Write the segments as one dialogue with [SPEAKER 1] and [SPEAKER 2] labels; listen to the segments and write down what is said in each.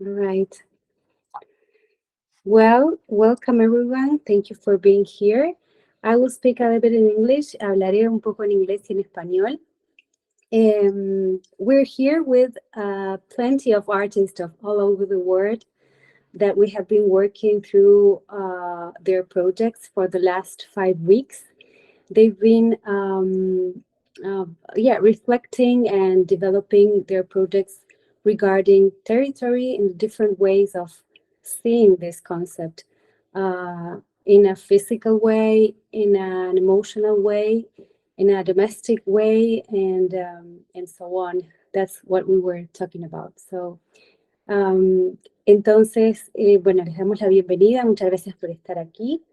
[SPEAKER 1] Right. Well, welcome everyone. Thank you for being here. I will speak a little bit in English. Hablaré un poco en inglés y en español. We're here with plenty of artists of all over the world that we have been working through their projects for the last 5 weeks. They've been uh, reflecting and developing their projects regarding territory and different ways of seeing this concept in a physical way, in an emotional way, in a domestic way, and so on. That's what we were talking about. So, entonces, bueno, les damos la bienvenida. Muchas gracias por estar aquí.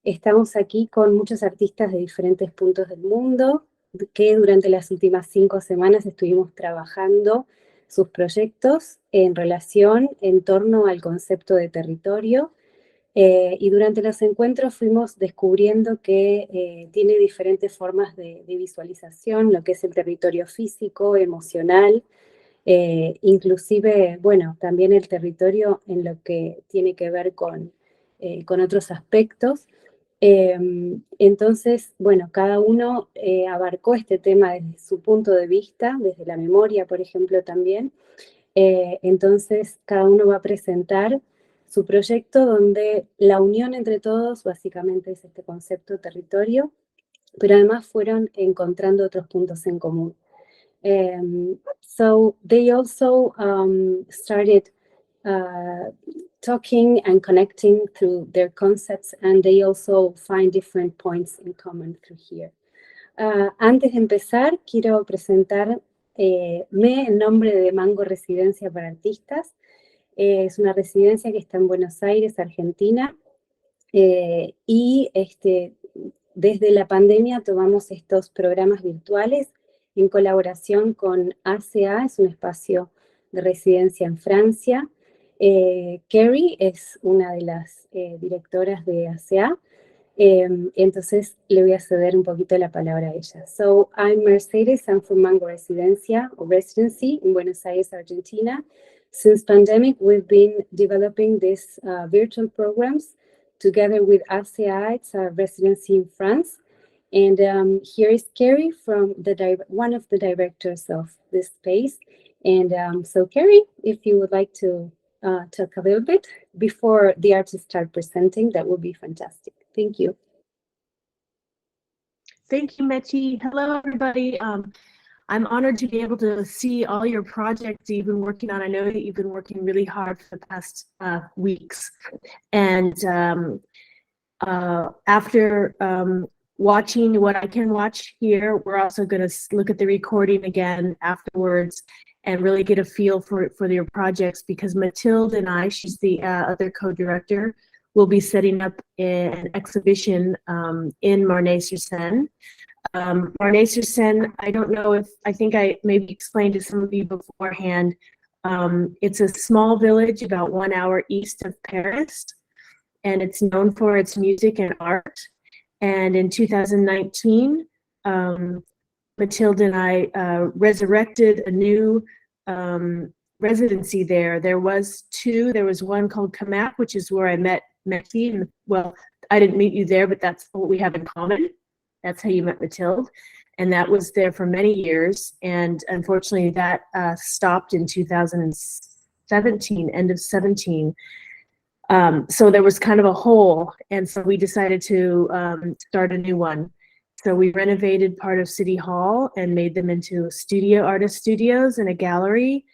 [SPEAKER 1] Estamos aquí con muchos artistas de diferentes puntos del mundo que durante las últimas 5 semanas estuvimos trabajando sus proyectos en relación en torno al concepto de territorio. Y durante los encuentros fuimos descubriendo que tiene diferentes formas de visualización, lo que es el territorio físico, emocional, inclusive, bueno, también el territorio en lo que tiene que ver con otros aspectos. Entonces, bueno, cada uno abarcó este tema desde su punto de vista, desde la memoria, por ejemplo, también. Entonces, cada uno va a presentar su proyecto donde la unión entre todos básicamente es este concepto territorio, pero además fueron encontrando otros puntos en común. So they also started talking and connecting through their concepts, and they also find different points in common through here. Antes de empezar, quiero presentarme en nombre de Mango Residencia para Artistas. Es una residencia que está en Buenos Aires, Argentina, y desde la pandemia tomamos estos programas virtuales en colaboración con ACA, es un espacio de residencia en Francia. Carrie es una de las directoras de ACA, entonces le voy a ceder un poquito la palabra a ella. So, I'm Mercedes, I'm from Mango Residencia, or Residency in Buenos Aires, Argentina. Since pandemic, we've been developing these virtual programs together with ACA, it's a residency in France. And here is Carrie from one of the directors of this space. And so Carrie, if you would like to talk a little bit before the artists start presenting, that would be fantastic. Thank you.
[SPEAKER 2] Thank you, Mechi. Hello, everybody. I'm honored to be able to see all your projects you've been working on. I know that you've been working really hard for the past weeks. And after watching what I can watch here, we're also going to look at the recording again afterwards and really get a feel for your projects, because Mathilde and I, she's the other co-director, will be setting up an exhibition in Marnay-sur-Seine. Marnay-sur-Seine, I don't know if, I think I maybe explained to some of you beforehand, it's a small village about 1 hour east of Paris, and it's known for its music and art. And in 2019, Mathilde and I resurrected a new residency there. There was two. There was one called Kamak, which is where I met Mechi. And, well, I didn't meet you there, but that's what we have in common. That's how you met Mathilde. And that was there for many years. And unfortunately, that stopped in 2017, end of 17. So there was kind of a hole. And so we decided to start a new one. So we renovated part of City Hall and made them into artist studios and a gallery.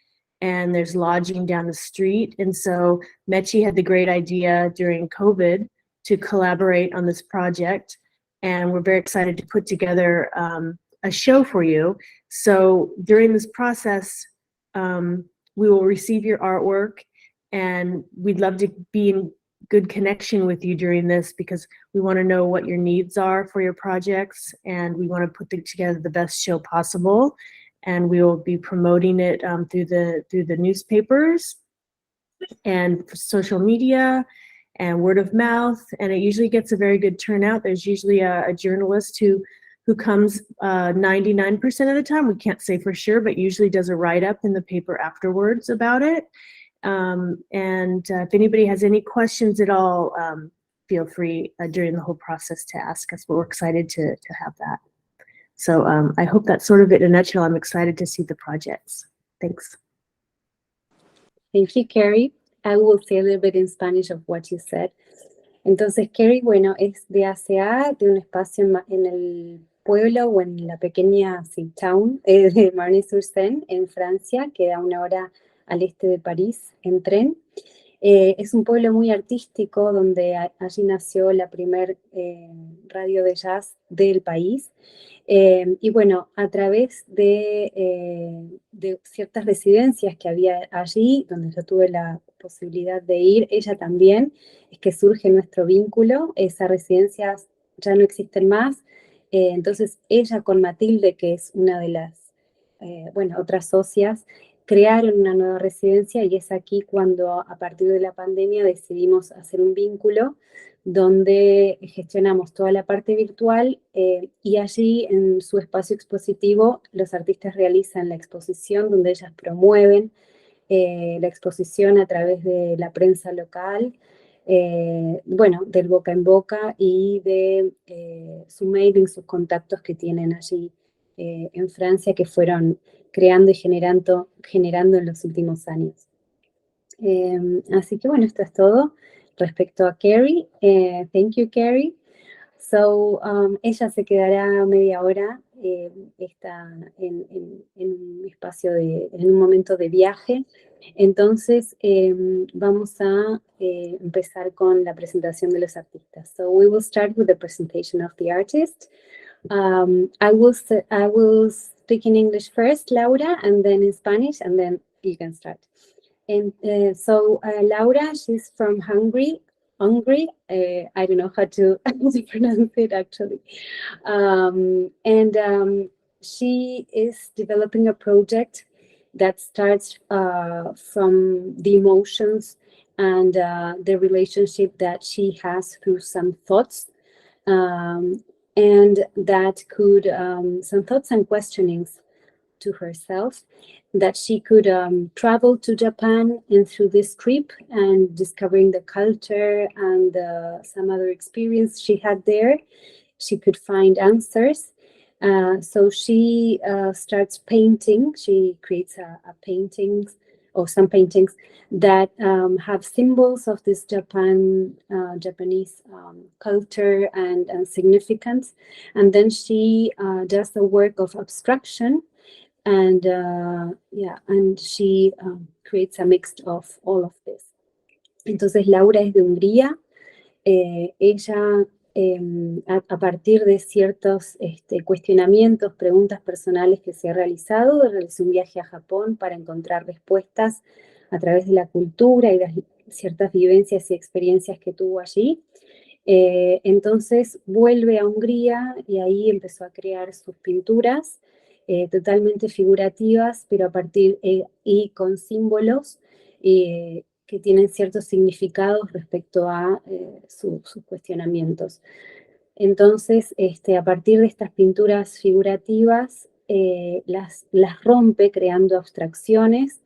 [SPEAKER 2] And there's lodging down the street. And so Mechi had the great idea during COVID to collaborate on this project. And we're very excited to put together a show for you. So during this process, we will receive your artwork, and we'd love to be in good connection with you during this, because we want to know what your needs are for your projects, and we want to put together the best show possible. And we will be promoting it through the newspapers and social media and word of mouth, and it usually gets a very good turnout. There's usually a journalist who comes 99% of the time. We can't say for sure, but usually does a write-up in the paper afterwards about it. And if anybody has any questions at all, feel free during the whole process to ask us. But we're excited to have that. So I hope that's sort of it in a nutshell. I'm excited to see the projects. Thanks.
[SPEAKER 1] Thank you, Carrie. I will say a little bit in Spanish of what you said. Entonces, Carrie, bueno, es de ACA, de un espacio en el pueblo o en la pequeña town de Marne-sur-Seine, en Francia, que da 1 hora al este de París en tren. Es un pueblo muy artístico donde allí nació la primer radio de jazz del país. Y bueno, a través de ciertas residencias que había allí, donde yo tuve la posibilidad de ir, ella también, es que surge nuestro vínculo. Esas residencias ya no existen más. Entonces ella con Matilde, que es una de las, otras socias, crearon una nueva residencia y es aquí cuando a partir de la pandemia decidimos hacer un vínculo donde gestionamos toda la parte virtual y allí en su espacio expositivo los artistas realizan la exposición donde ellas promueven la exposición a través de la prensa local, del boca en boca y de su mailing, sus contactos que tienen allí en Francia que fueron creando y generando en los últimos años. Así que bueno, esto es todo respecto a Carrie. Thank you, Carrie. So, ella se quedará media hora, está en un espacio, en un momento de viaje. Entonces, vamos a empezar con la presentación de los artistas. So, we will start with the presentation of the artist. I will speak in English first, Laura, and then in Spanish, and then you can start. And Laura, she's from Hungary. I don't know how to pronounce it actually. She is developing a project that starts from the emotions and the relationship that she has through some thoughts. And that could, some thoughts and questionings to herself, that she could travel to Japan and through this trip and discovering the culture and some other experience she had there, she could find answers. So she starts painting. She creates a paintings or some paintings that have symbols of this Japanese culture and significance. And then she does the work of abstraction. And she creates a mix of all of this. Entonces Laura es de Hungría. Ella, a partir de ciertos cuestionamientos, preguntas personales que se ha realizado, realizó un viaje a Japón para encontrar respuestas a través de la cultura y de ciertas vivencias y experiencias que tuvo allí. Entonces vuelve a Hungría y ahí empezó a crear sus pinturas totalmente figurativas, pero a partir y con símbolos que tienen ciertos significados respecto a sus cuestionamientos. Entonces, a partir de estas pinturas figurativas, las rompe creando abstracciones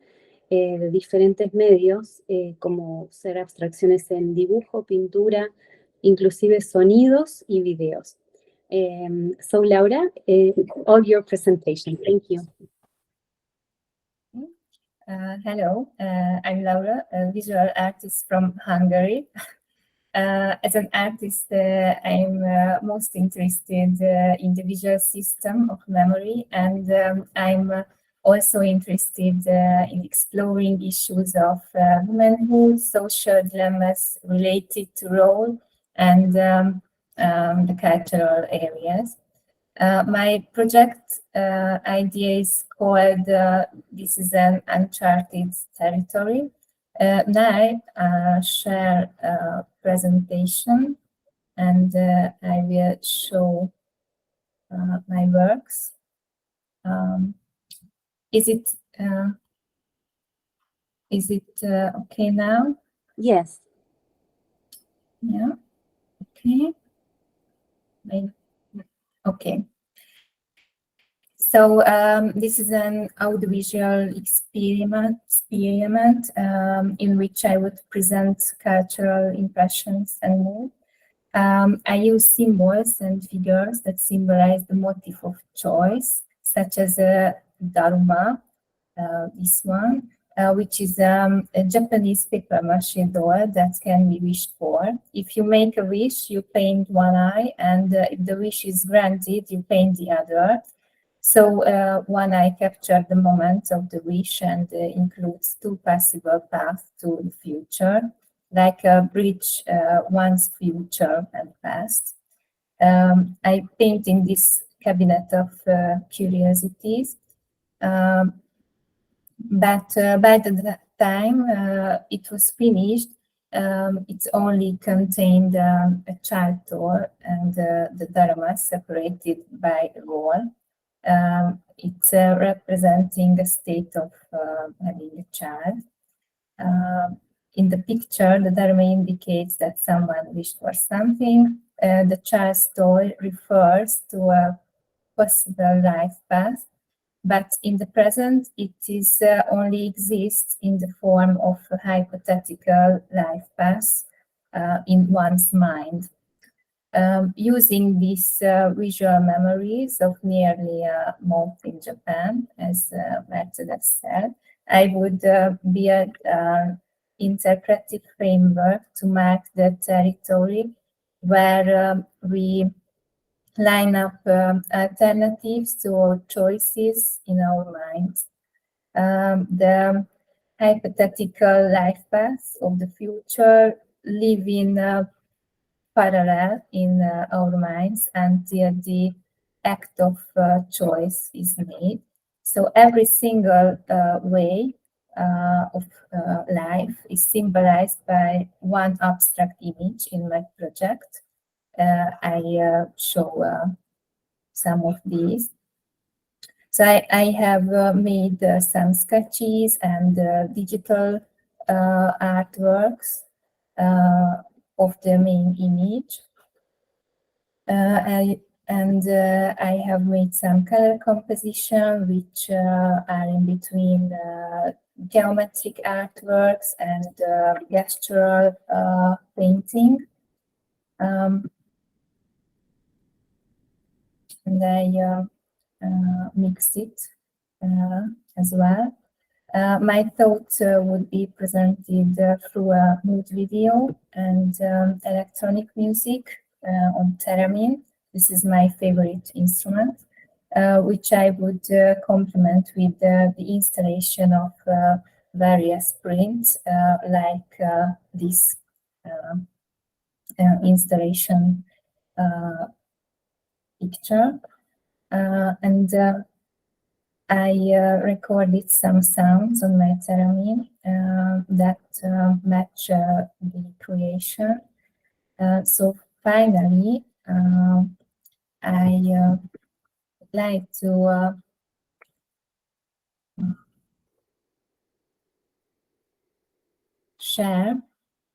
[SPEAKER 1] de diferentes medios, como ser abstracciones en dibujo, pintura, inclusive sonidos y videos. So Laura, all your presentation. Thank you.
[SPEAKER 3] Hello, I'm Laura, a visual artist from Hungary. As an artist, I'm most interested in the visual system of memory, and I'm also interested in exploring issues of womanhood, social dilemmas related to role, and the cultural areas. My project idea is called This is an Uncharted Territory. Now I share a presentation and I will show my works. Is it okay now?
[SPEAKER 1] Yes.
[SPEAKER 3] Yeah. Okay. Okay. So this is an audiovisual experiment in which I would present cultural impressions and mood. I use symbols and figures that symbolize the motif of choice, such as a Dharma, this one, which is a Japanese paper mache doll that can be wished for. If you make a wish, you paint one eye, and if the wish is granted, you paint the other. So one eye captures the moment of the wish and includes two possible paths to the future, like a bridge one's future and past. I paint in this cabinet of curiosities. But by the time it was finished, it only contained a child door and the Dharma separated by a wall. It's representing a state of having a child. In the picture, the Dharma indicates that someone wished for something. The child's toy refers to a possible life path, but in the present, it is only exists in the form of a hypothetical life path in one's mind. Using these visual memories of nearly a month in Japan, as Mercedes said, I would build an interpretive framework to mark the territory where we line up alternatives to our choices in our minds. The hypothetical life paths of the future live in parallel in our minds until the act of choice is made. So every single way of life is symbolized by one abstract image in my project. I show some of these. So I have made some sketches and digital artworks of the main image. I have made some color composition, which are in between geometric artworks and gestural painting. And I mixed it as well. My thoughts would be presented through a mood video and electronic music on theremin. This is my favorite instrument, which I would complement with the installation of various prints, like this installation picture. And I recorded some sounds on my theremin that match the creation. So finally, I would like to share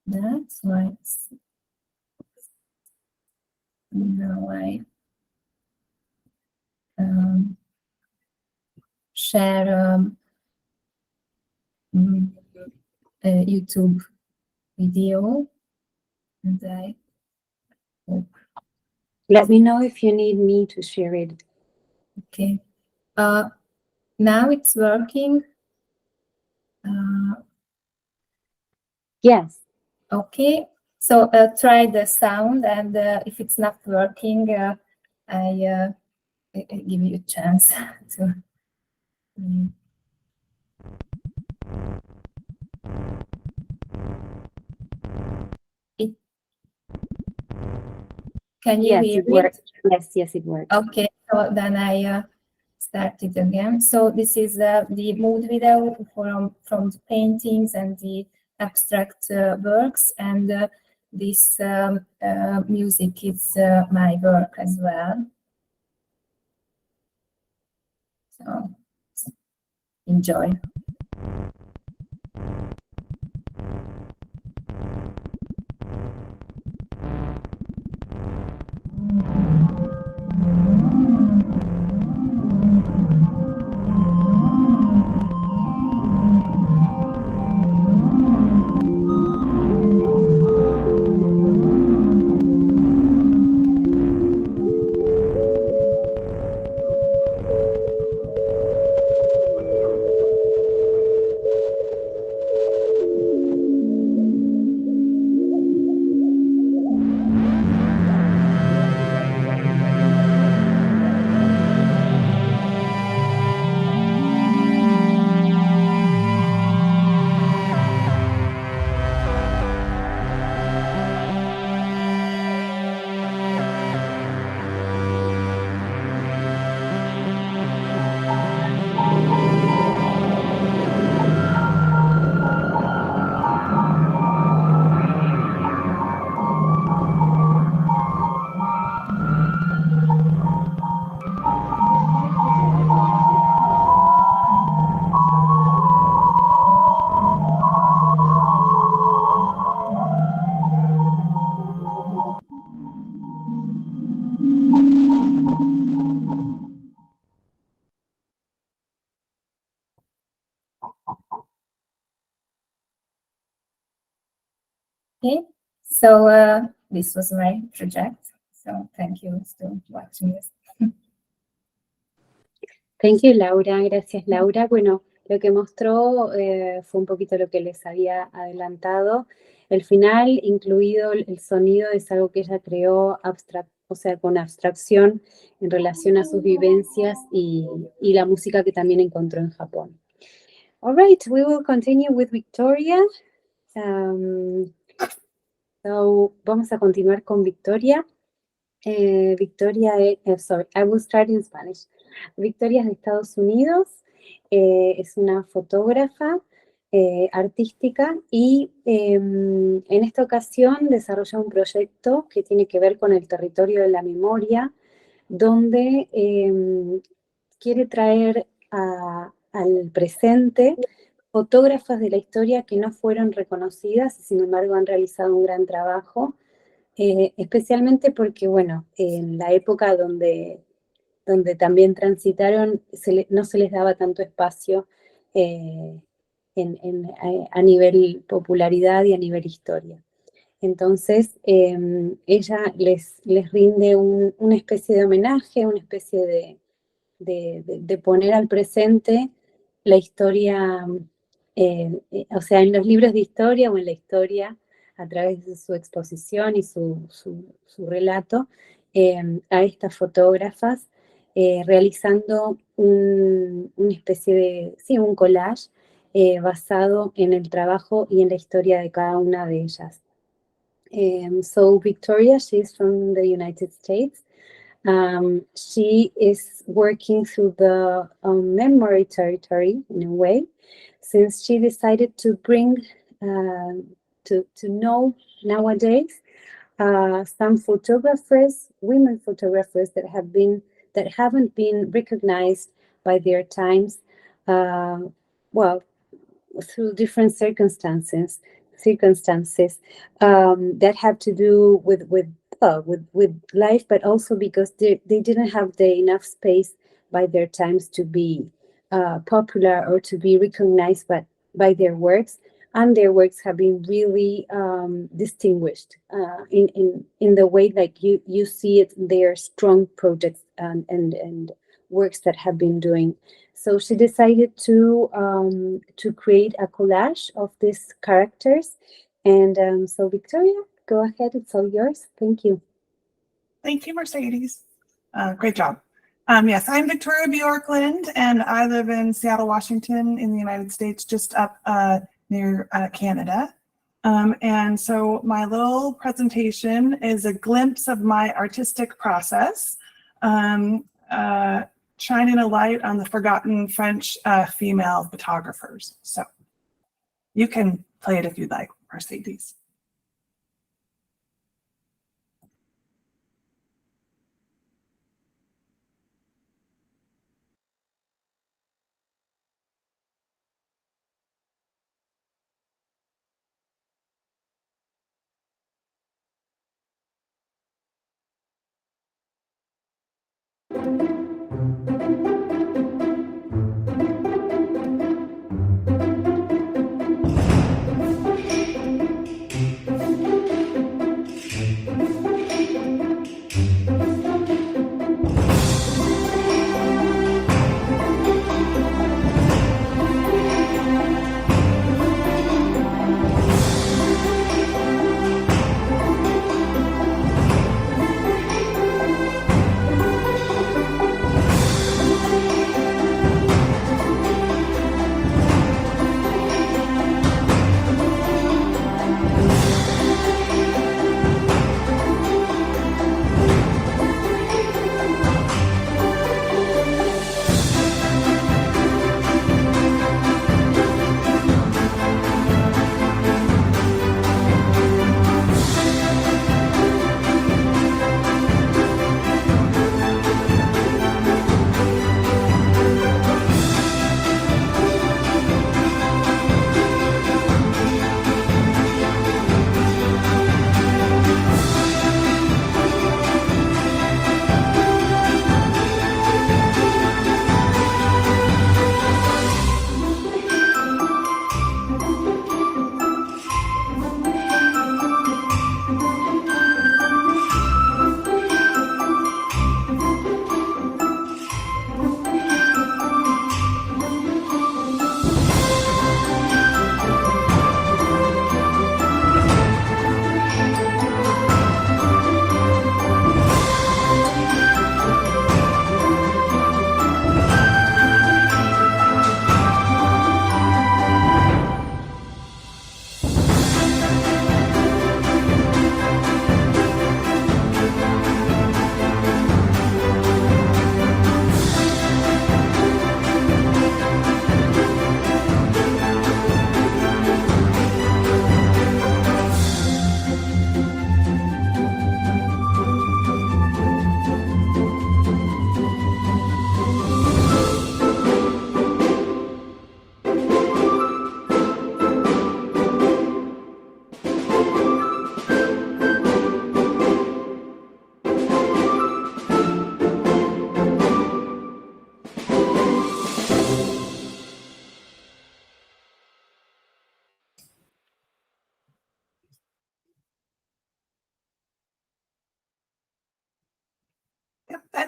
[SPEAKER 3] that. So now I share a YouTube video, and I hope.
[SPEAKER 1] Let me know if you need me to share it.
[SPEAKER 3] Okay. Now it's working.
[SPEAKER 1] Yes.
[SPEAKER 3] Okay. So try the sound, and if it's not working, I give you a chance to. Can you
[SPEAKER 1] Yes,
[SPEAKER 3] hear
[SPEAKER 1] it
[SPEAKER 3] me?
[SPEAKER 1] works. Yes, it works.
[SPEAKER 3] Okay, so then I start it again. So this is the mood video from the paintings and the abstract works, and this music is my work as well. So enjoy. Okay, so this was my project. So thank you for watching this.
[SPEAKER 1] Thank you, Laura. Gracias, Laura. Bueno, lo que mostró fue un poquito lo que les había adelantado. El final, incluido el sonido, es algo que ella creó o sea, con abstracción en relación a sus vivencias y la música que también encontró en Japón. All right, we will continue with Victoria. So, vamos a continuar con Victoria. Victoria, sorry, I will start in Spanish. Victoria es de Estados Unidos, es una fotógrafa artística y en esta ocasión desarrolla un proyecto que tiene que ver con el territorio de la memoria, donde quiere traer al presente fotógrafas de la historia que no fueron reconocidas y sin embargo han realizado un gran trabajo. Especialmente porque, bueno, en la época donde también transitaron, no se les daba tanto espacio a nivel popularidad y a nivel historia. Entonces, ella les rinde una especie de homenaje, una especie de poner al presente la historia, o sea, en los libros de historia o en la historia, a través de su exposición y su relato, a estas fotógrafas, realizando una especie de, sí, un collage basado en el trabajo y en la historia de cada una de ellas. So Victoria, she's from the United States. She is working through the memory territory in a way, since she decided to bring to know nowadays some photographers, women photographers that haven't been recognized by their times, well, through different circumstances that have to do with life, but also because they didn't have enough space by their times to be popular or to be recognized by their works, and their works have been really distinguished in the way like you see it. They are strong projects and works that have been doing. So she decided to create a collage of these characters. And so Victoria, go ahead, it's all yours. Thank you.
[SPEAKER 4] Thank you, Mercedes. Great job. Yes, I'm Victoria Bjorklund, and I live in Seattle, Washington in the United States, just up near Canada. And so my little presentation is a glimpse of my artistic process, shining a light on the forgotten French female photographers. So you can play it if you'd like, Mercedes.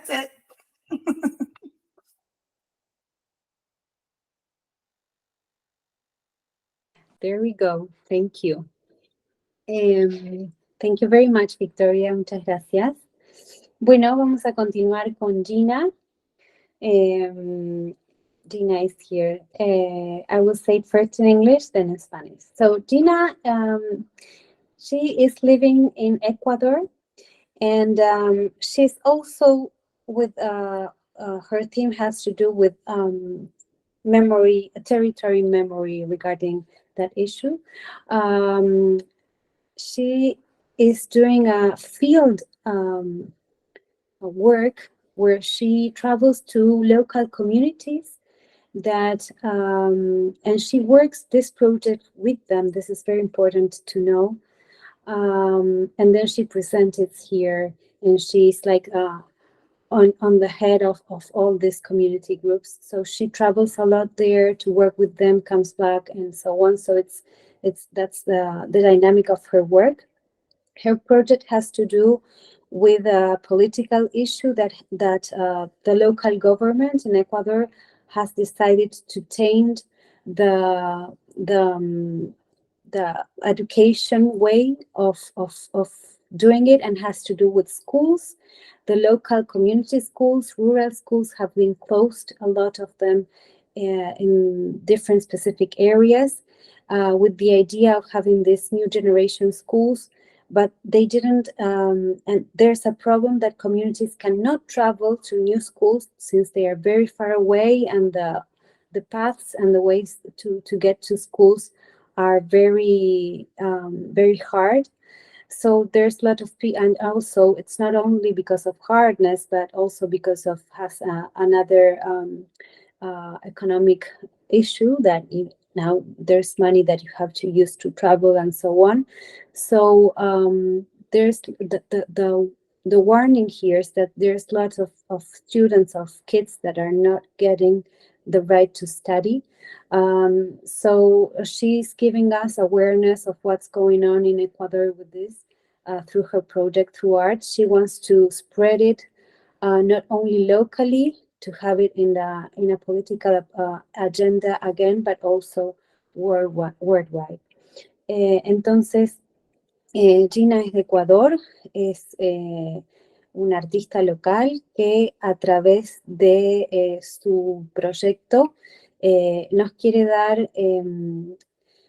[SPEAKER 4] That's it.
[SPEAKER 1] There we go. Thank you. Thank you very much, Victoria. Muchas gracias. Bueno, vamos a continuar con Gina. Gina is here. I will say it first in English, then in Spanish. So Gina, she is living in Ecuador, and she's also with her team has to do with memory, territory memory regarding that issue. She is doing a field work where she travels to local communities that and she works this project with them. This is very important to know. And then she presents it here, and she's like on the head of all these community groups. So she travels a lot there to work with them, comes back, and so on. So that's the dynamic of her work. Her project has to do with a political issue that the local government in Ecuador has decided to change the education way of doing it, and has to do with schools. The local community schools, rural schools have been closed, a lot of them in different specific areas, with the idea of having these new generation schools, but they didn't, and there's a problem that communities cannot travel to new schools since they are very far away, and the paths and the ways to get to schools are very, very hard. So there's a lot of people, and also it's not only because of hardness, but also because of another economic issue that now there's money that you have to use to travel and so on. So there's the warning here is that there's lots of students, of kids that are not getting the right to study. So she's giving us awareness of what's going on in Ecuador with this through her project, through art. She wants to spread it not only locally, to have it in a political agenda again, but also worldwide. Entonces, Gina es de Ecuador, es una artista local que a través de su proyecto nos quiere dar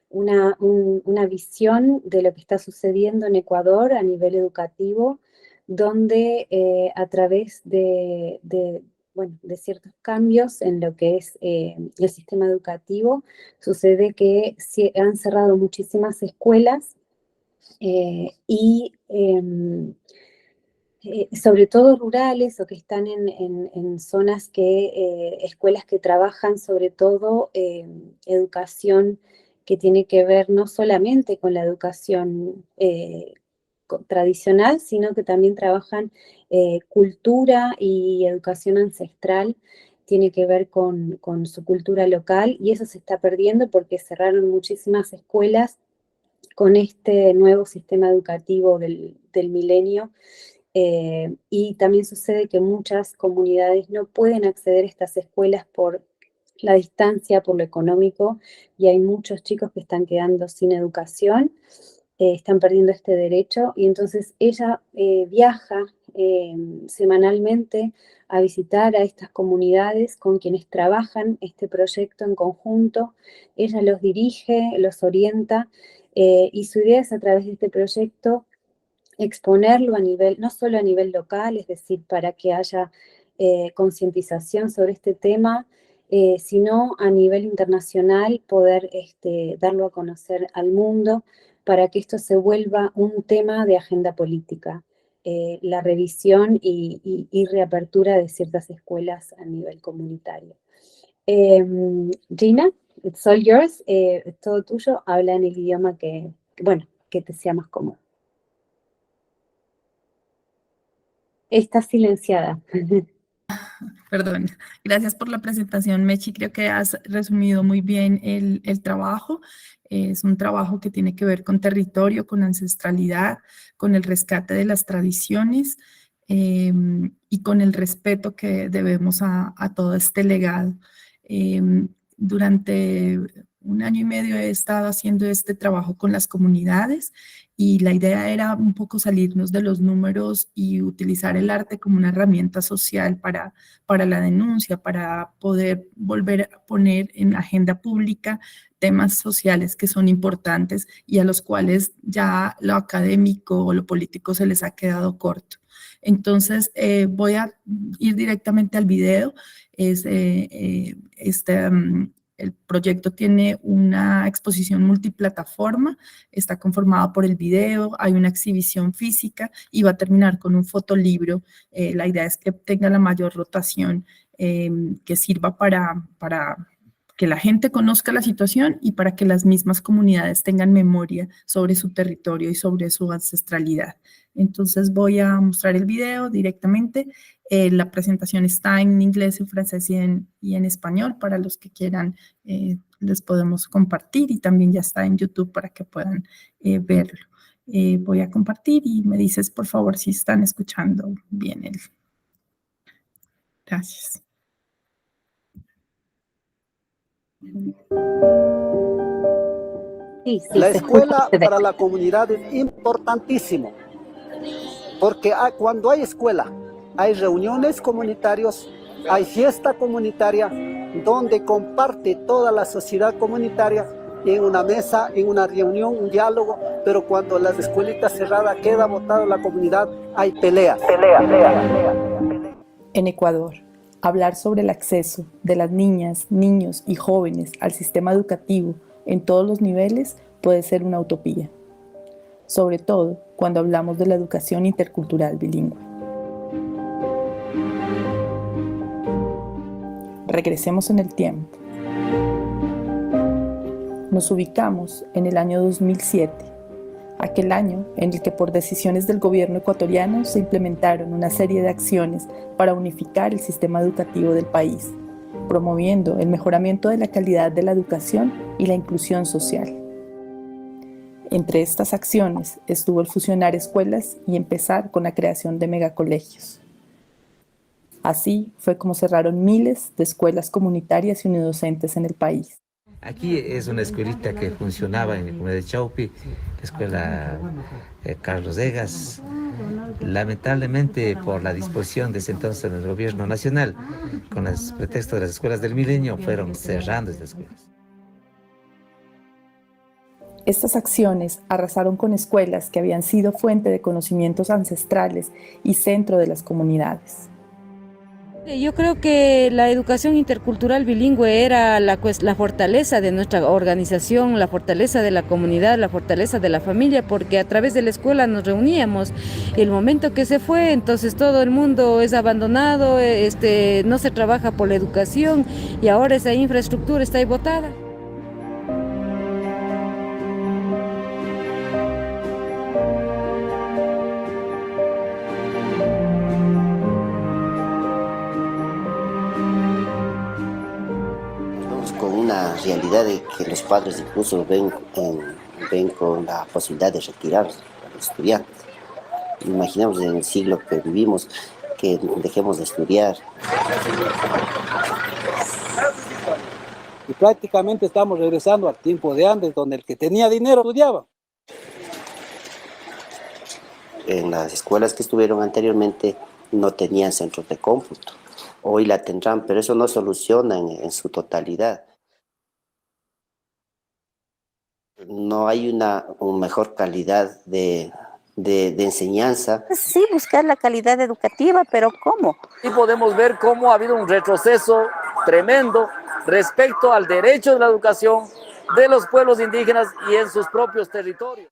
[SPEAKER 1] una visión de lo que está sucediendo en Ecuador a nivel educativo, donde a través de ciertos cambios en lo que es el sistema educativo, sucede que han cerrado muchísimas escuelas y sobre todo rurales, o que están en zonas escuelas que trabajan sobre todo educación que tiene que ver no solamente con la educación tradicional, sino que también trabajan cultura y educación ancestral, tiene que ver con su cultura local, y eso se está perdiendo porque cerraron muchísimas escuelas con este nuevo sistema educativo del milenio. Y también sucede que muchas comunidades no pueden acceder a estas escuelas por la distancia, por lo económico, y hay muchos chicos que están quedando sin educación, están perdiendo este derecho, y entonces ella viaja semanalmente a visitar a estas comunidades con quienes trabajan este proyecto en conjunto. Ella los dirige, los orienta, y su idea es, a través de este proyecto, exponerlo a nivel, no solo a nivel local, es decir, para que haya concientización sobre este tema, sino a nivel internacional, poder darlo a conocer al mundo, para que esto se vuelva un tema de agenda política, la revisión y reapertura de ciertas escuelas a nivel comunitario. Gina, it's all yours, es todo tuyo, habla en el idioma que te sea más cómodo. Está silenciada.
[SPEAKER 5] Perdón, gracias por la presentación, Mechi. Creo que has resumido muy bien el trabajo. Es un trabajo que tiene que ver con territorio, con ancestralidad, con el rescate de las tradiciones. y con el respeto que debemos a todo este legado. Durante 1 año y medio he estado haciendo este trabajo con las comunidades y la idea era un poco salirnos de los números y utilizar el arte como una herramienta social para la denuncia, para poder volver a poner en la agenda pública temas sociales que son importantes y a los cuales ya lo académico o lo político se les ha quedado corto. Entonces, voy a ir directamente al video. El proyecto tiene una exposición multiplataforma, está conformada por el video, hay una exhibición física y va a terminar con un fotolibro. La idea es que tenga la mayor rotación, que sirva para que la gente conozca la situación y para que las mismas comunidades tengan memoria sobre su territorio y sobre su ancestralidad. Entonces voy a mostrar el video directamente. La presentación está en inglés, en francés y en español. Para los que quieran, les podemos compartir y también ya está en YouTube para que puedan verlo. Voy a compartir y me dices, por favor, si están escuchando bien el... Gracias.
[SPEAKER 1] Sí,
[SPEAKER 6] La
[SPEAKER 1] se
[SPEAKER 6] escuela
[SPEAKER 1] escucha.
[SPEAKER 6] para la comunidad es importantísimo, porque cuando hay escuela, hay reuniones comunitarias, hay fiesta comunitaria, donde comparte toda la sociedad comunitaria en una mesa, en una reunión, un diálogo, pero cuando las escuelitas cerradas queda botada la comunidad, hay peleas.
[SPEAKER 7] En Ecuador, hablar sobre el acceso de las niñas, niños y jóvenes al sistema educativo en todos los niveles puede ser una utopía, sobre todo cuando hablamos de la educación intercultural bilingüe. Regresemos en el tiempo. Nos ubicamos en el año 2007, aquel año en el que por decisiones del gobierno ecuatoriano se implementaron una serie de acciones para unificar el sistema educativo del país, promoviendo el mejoramiento de la calidad de la educación y la inclusión social. Entre estas acciones estuvo el fusionar escuelas y empezar con la creación de megacolegios. Así fue como cerraron miles de escuelas comunitarias y unidocentes en el país.
[SPEAKER 8] Aquí es una escuelita que funcionaba en el comunidad de Chaupi, la escuela Carlos Egas. Lamentablemente, por la disposición de ese entonces del gobierno nacional, con el pretexto de las escuelas del milenio, fueron cerrando estas escuelas.
[SPEAKER 7] Estas acciones arrasaron con escuelas que habían sido fuente de conocimientos ancestrales y centro de las comunidades.
[SPEAKER 9] Yo creo que la educación intercultural bilingüe era la fortaleza de nuestra organización, la fortaleza de la comunidad, la fortaleza de la familia, porque a través de la escuela nos reuníamos. Y el momento que se fue, entonces todo el mundo es abandonado, no se trabaja por la educación y ahora esa infraestructura está ahí botada.
[SPEAKER 10] Con una realidad de que los padres incluso ven con la posibilidad de retirar a los estudiantes. Imaginemos en el siglo que vivimos que dejemos de estudiar.
[SPEAKER 6] Y prácticamente estamos regresando al tiempo de antes, donde el que tenía dinero estudiaba.
[SPEAKER 10] En las escuelas que estuvieron anteriormente no tenían centros de cómputo. Hoy la tendrán, pero eso no soluciona en su totalidad. No hay una mejor calidad de enseñanza.
[SPEAKER 11] Sí, buscar la calidad educativa, pero ¿cómo?
[SPEAKER 12] Y podemos ver cómo ha habido un retroceso tremendo respecto al derecho de la educación de los pueblos indígenas y en sus propios territorios.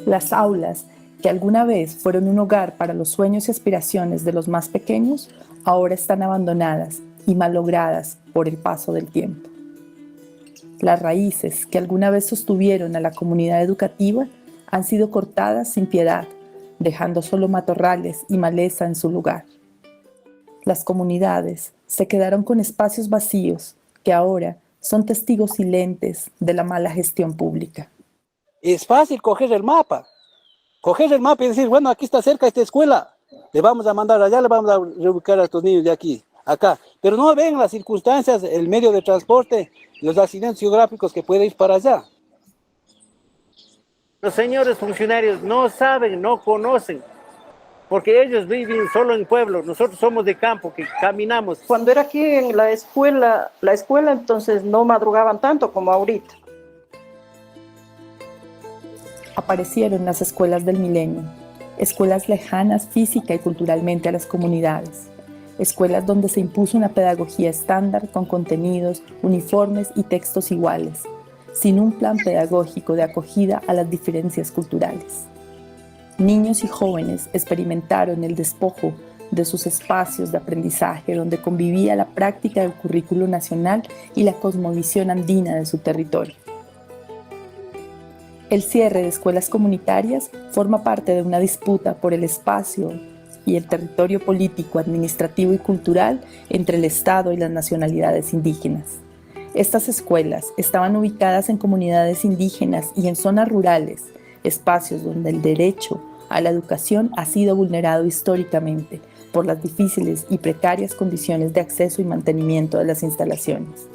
[SPEAKER 7] Las aulas, que alguna vez fueron un hogar para los sueños y aspiraciones de los más pequeños, ahora están abandonadas y malogradas por el paso del tiempo. Las raíces que alguna vez sostuvieron a la comunidad educativa han sido cortadas sin piedad, dejando solo matorrales y maleza en su lugar. Las comunidades se quedaron con espacios vacíos que ahora son testigos silentes de la mala gestión pública.
[SPEAKER 6] Es fácil coger el mapa y decir, bueno, aquí está cerca esta escuela, le vamos a mandar allá, le vamos a reubicar a estos niños de aquí, acá. Pero no ven las circunstancias, el medio de transporte, los accidentes geográficos que puede ir para allá.
[SPEAKER 13] Los señores funcionarios no saben, no conocen, porque ellos viven solo en pueblos, nosotros somos de campo, que caminamos.
[SPEAKER 14] Cuando era aquí en la escuela entonces no madrugaban tanto como ahorita.
[SPEAKER 7] Aparecieron las escuelas del milenio, escuelas lejanas física y culturalmente a las comunidades, escuelas donde se impuso una pedagogía estándar con contenidos, uniformes y textos iguales, sin un plan pedagógico de acogida a las diferencias culturales. Niños y jóvenes experimentaron el despojo de sus espacios de aprendizaje donde convivía la práctica del currículo nacional y la cosmovisión andina de su territorio. El cierre de escuelas comunitarias forma parte de una disputa por el espacio y el territorio político, administrativo y cultural entre el Estado y las nacionalidades indígenas. Estas escuelas estaban ubicadas en comunidades indígenas y en zonas rurales, espacios donde el derecho a la educación ha sido vulnerado históricamente por las difíciles y precarias condiciones de acceso y mantenimiento de las instalaciones.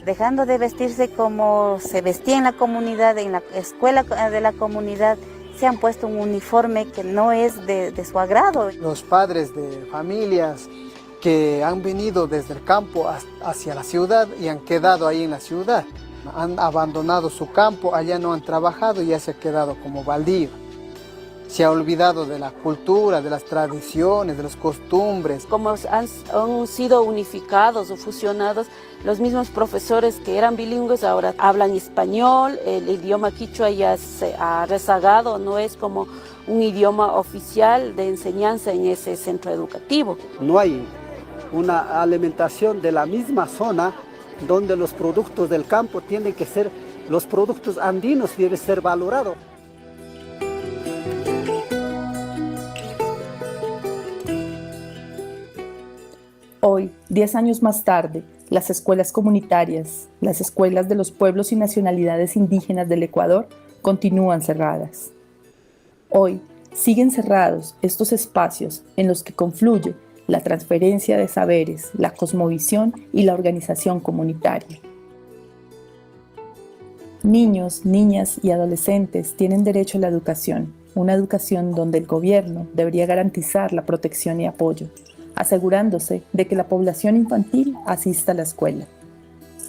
[SPEAKER 11] Dejando de vestirse como se vestía en la comunidad, en la escuela de la comunidad, se han puesto un uniforme que no es de su agrado.
[SPEAKER 15] Los padres de familias que han venido desde el campo hacia la ciudad y han quedado ahí en la ciudad, han abandonado su campo, allá no han trabajado y ya se ha quedado como baldío. Se ha olvidado de la cultura, de las tradiciones, de las costumbres.
[SPEAKER 16] Como han sido unificados o fusionados, los mismos profesores que eran bilingües ahora hablan español, el idioma quichua ya se ha rezagado, no es como un idioma oficial de enseñanza en ese centro educativo.
[SPEAKER 6] No hay una alimentación de la misma zona donde los productos del campo tienen que ser, los productos andinos deben ser valorados.
[SPEAKER 7] Hoy, 10 años más tarde, las escuelas comunitarias, las escuelas de los pueblos y nacionalidades indígenas del Ecuador continúan cerradas. Hoy, siguen cerrados estos espacios en los que confluye la transferencia de saberes, la cosmovisión y la organización comunitaria. Niños, niñas y adolescentes tienen derecho a la educación, una educación donde el gobierno debería garantizar la protección y apoyo, asegurándose de que la población infantil asista a la escuela.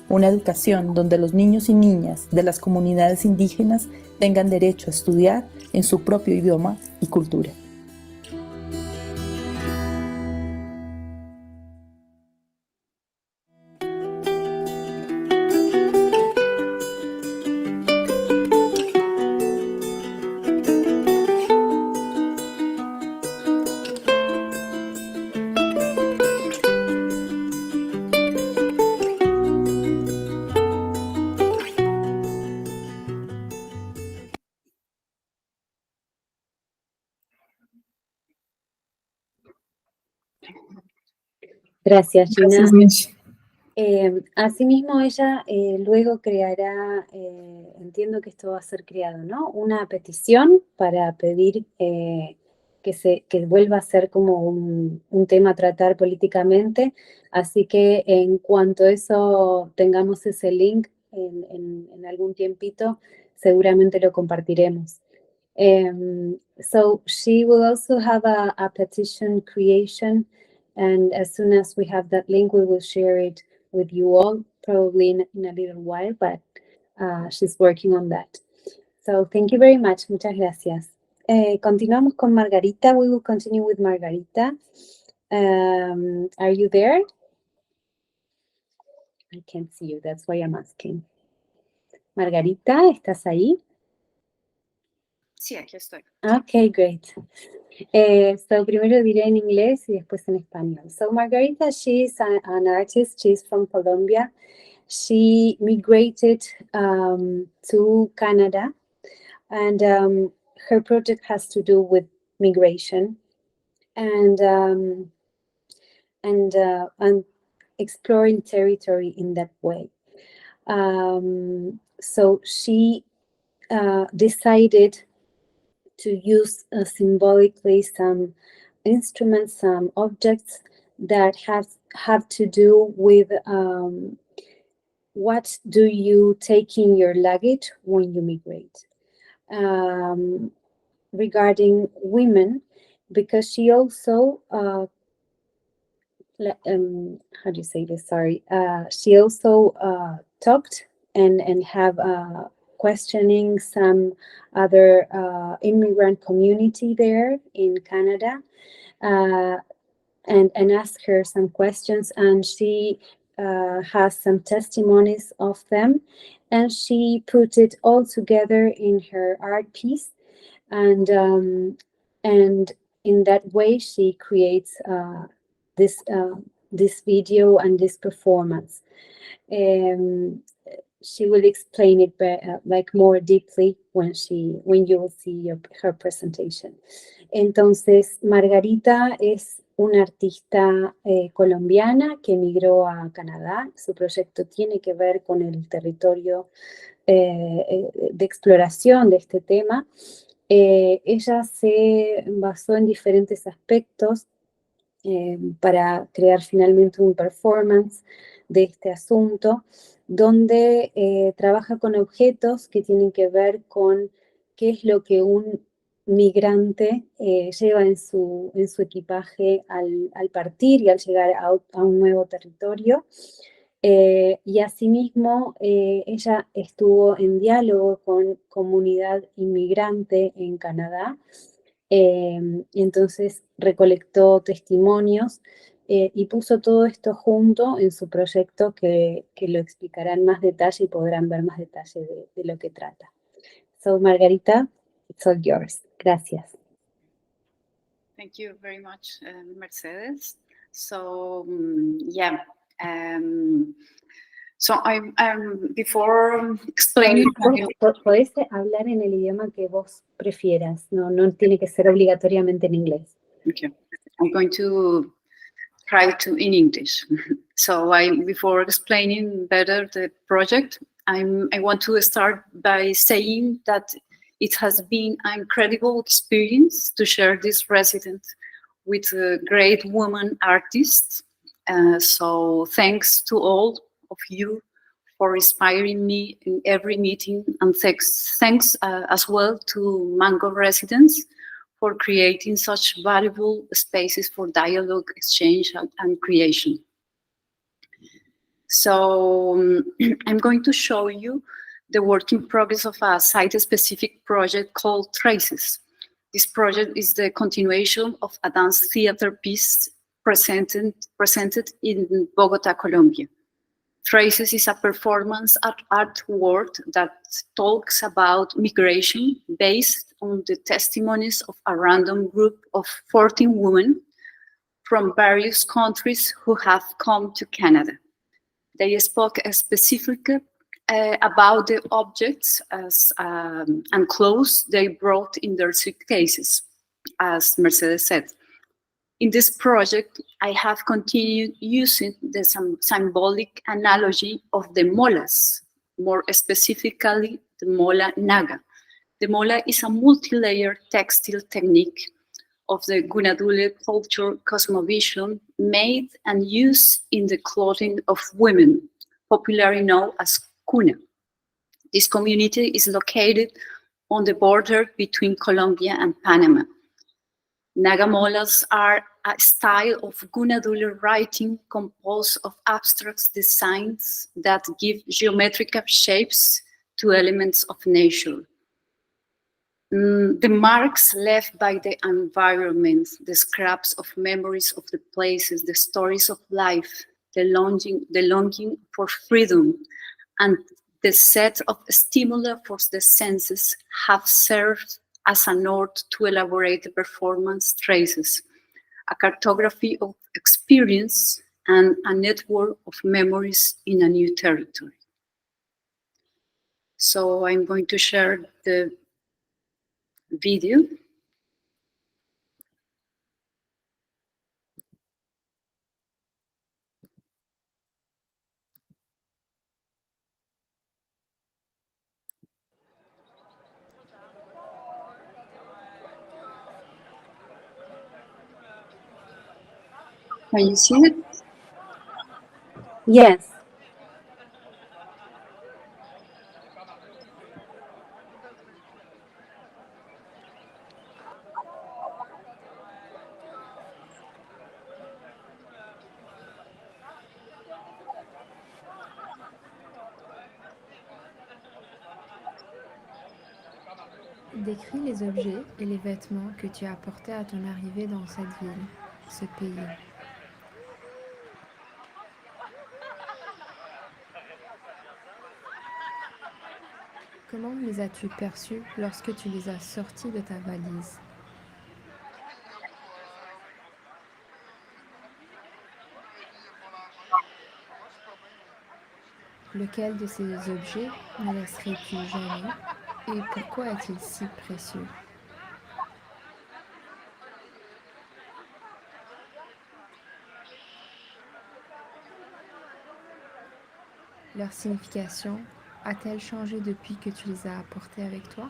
[SPEAKER 7] Una educación donde los niños y niñas de las comunidades indígenas tengan derecho a estudiar en su propio idioma y cultura.
[SPEAKER 1] Gracias, Gina.
[SPEAKER 5] Gracias, Michi.
[SPEAKER 1] Asimismo, ella luego creará, entiendo que esto va a ser creado, ¿no? Una petición para pedir que vuelva a ser como un tema a tratar políticamente. Así que en cuanto a eso tengamos ese link en algún tiempito, seguramente lo compartiremos. So she will also have a petition creation, and as soon as we have that link, we will share it with you all, probably in a little while, but she's working on that. So thank you very much. Muchas gracias. Continuamos con Margarita. We will continue with Margarita. Are you there? I can't see you. That's why I'm asking. Margarita, ¿estás ahí?
[SPEAKER 17] Sí, aquí estoy.
[SPEAKER 1] Okay, great. So primero diré en inglés y después en español. So Margarita, she's an artist. She's from Colombia. She migrated to Canada, and her project has to do with migration and exploring territory in that way. So she decided to use symbolically some instruments, some objects that have to do with what do you take in your luggage when you migrate. Regarding women, because she also how do you say this? Sorry. She also talked and have questioning some other immigrant community there in Canada, and ask her some questions, and she has some testimonies of them, and she put it all together in her art piece, and in that way she creates this this video and this performance. She will explain it like more deeply when you will see her presentation. Entonces, Margarita es una artista colombiana que emigró a Canadá. Su proyecto tiene que ver con el territorio de exploración de este tema. Ella se basó en diferentes aspectos para crear finalmente un performance de este asunto, donde trabaja con objetos que tienen que ver con qué es lo que un migrante lleva en su equipaje al partir y al llegar a un nuevo territorio. Y asimismo, ella estuvo en diálogo con comunidad inmigrante en Canadá. Entonces recolectó testimonios y puso todo esto junto en su proyecto que lo explicará en más detalle y podrán ver más detalle de lo que trata. So, Margarita, it's all yours. Gracias.
[SPEAKER 17] Thank you very much, Mercedes. So, yeah. So before explaining...
[SPEAKER 1] Podés hablar en el idioma que vos prefieras, no tiene que ser obligatoriamente en inglés.
[SPEAKER 17] Okay, I'm going to try to in English. So before explaining better the project, I want to start by saying that it has been an incredible experience to share this residence with a great woman artist. So thanks to all of you for inspiring me in every meeting, and thanks as well to Mango residents for creating such valuable spaces for dialogue, exchange, and creation. So I'm going to show you the work in progress of a site-specific project called Traces. This project is the continuation of a dance theater piece presented in Bogota, Colombia. Traces is a performance art work that talks about migration based on the testimonies of a random group of 14 women from various countries who have come to Canada. They spoke specifically about the objects and clothes they brought in their suitcases, as Mercedes said. In this project, I have continued using the symbolic analogy of the molas, more specifically the mola naga. The mola is a multi-layered textile technique of the Gunadule culture cosmovision made and used in the clothing of women, popularly known as cuna. This community is located on the border between Colombia and Panama. Nagamolas are a style of Gunadule writing composed of abstract designs that give geometrical shapes to elements of nature. The marks left by the environment, the scraps of memories of the places, the stories of life, the longing for freedom, and the set of stimuli for the senses have served as a north to elaborate the performance Traces, a cartography of experience and a network of memories in a new territory. So I'm going to share the video. Can you see it?
[SPEAKER 1] Yes.
[SPEAKER 18] Décris les objets et les vêtements que tu as apportés à ton arrivée dans cette ville, ce pays. Comment les as-tu perçus lorsque tu les as sortis de ta valise? Lequel de ces objets ne laisserais-tu jamais et pourquoi est-il si précieux? Leur signification a-t-elle changé depuis que tu les as apportés avec toi?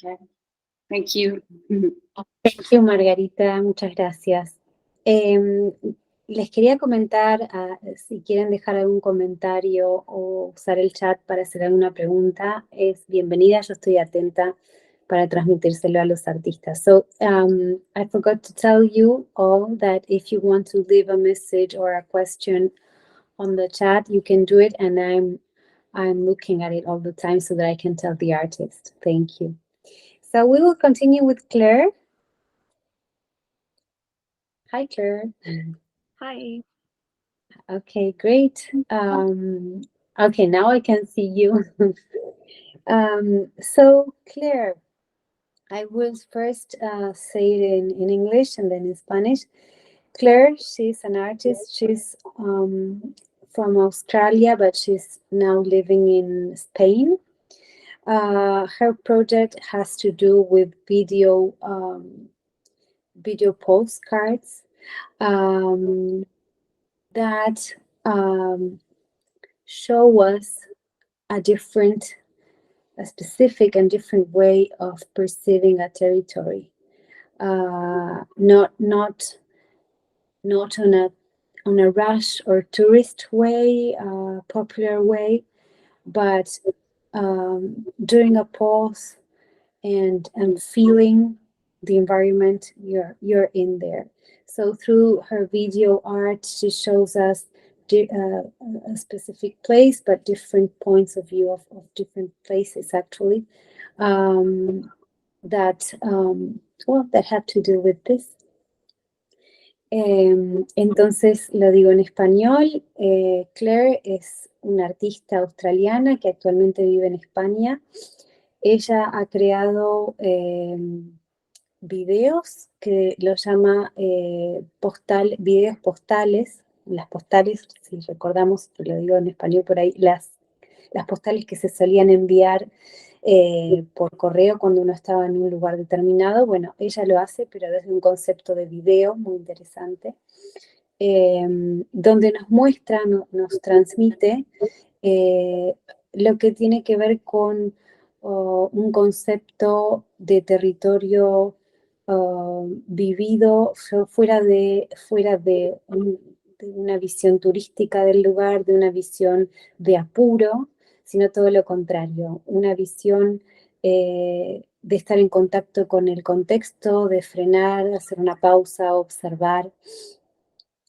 [SPEAKER 17] Okay. Thank you.
[SPEAKER 1] Thank you, Margarita. Muchas gracias. Les quería comentar, si quieren dejar algún comentario o usar el chat para hacer alguna pregunta, es bienvenida. Yo estoy atenta para transmitírselo a los artistas. So, I forgot to tell you all that if you want to leave a message or a question on the chat, you can do it, and I'm looking at it all the time so that I can tell the artist. Thank you. So we will continue with Claire. Hi, Claire.
[SPEAKER 19] Hi.
[SPEAKER 1] Okay, great. Okay, now I can see you. So, Claire, I will first say it in English and then in Spanish. Claire, she's an artist. She's from Australia, but she's now living in Spain. Her project has to do with video postcards that show us a specific and different way of perceiving a territory. Not on a rush or tourist way, popular way, but during a pause and feeling the environment you're in there. So through her video art, she shows us a specific place, but different points of view of different places actually, that have to do with this. Entonces lo digo en español. Claire es una artista australiana que actualmente vive en España. Ella ha creado videos que lo llama videos postales. Las postales, si recordamos, lo digo en español por ahí, las postales que se solían enviar por correo cuando uno estaba en un lugar determinado. Bueno, ella lo hace, pero desde un concepto de video muy interesante, donde nos muestra, nos transmite lo que tiene que ver con un concepto de territorio vivido fuera de una visión turística del lugar, de una visión de apuro, sino todo lo contrario, una visión de estar en contacto con el contexto, de frenar, hacer una pausa, observar.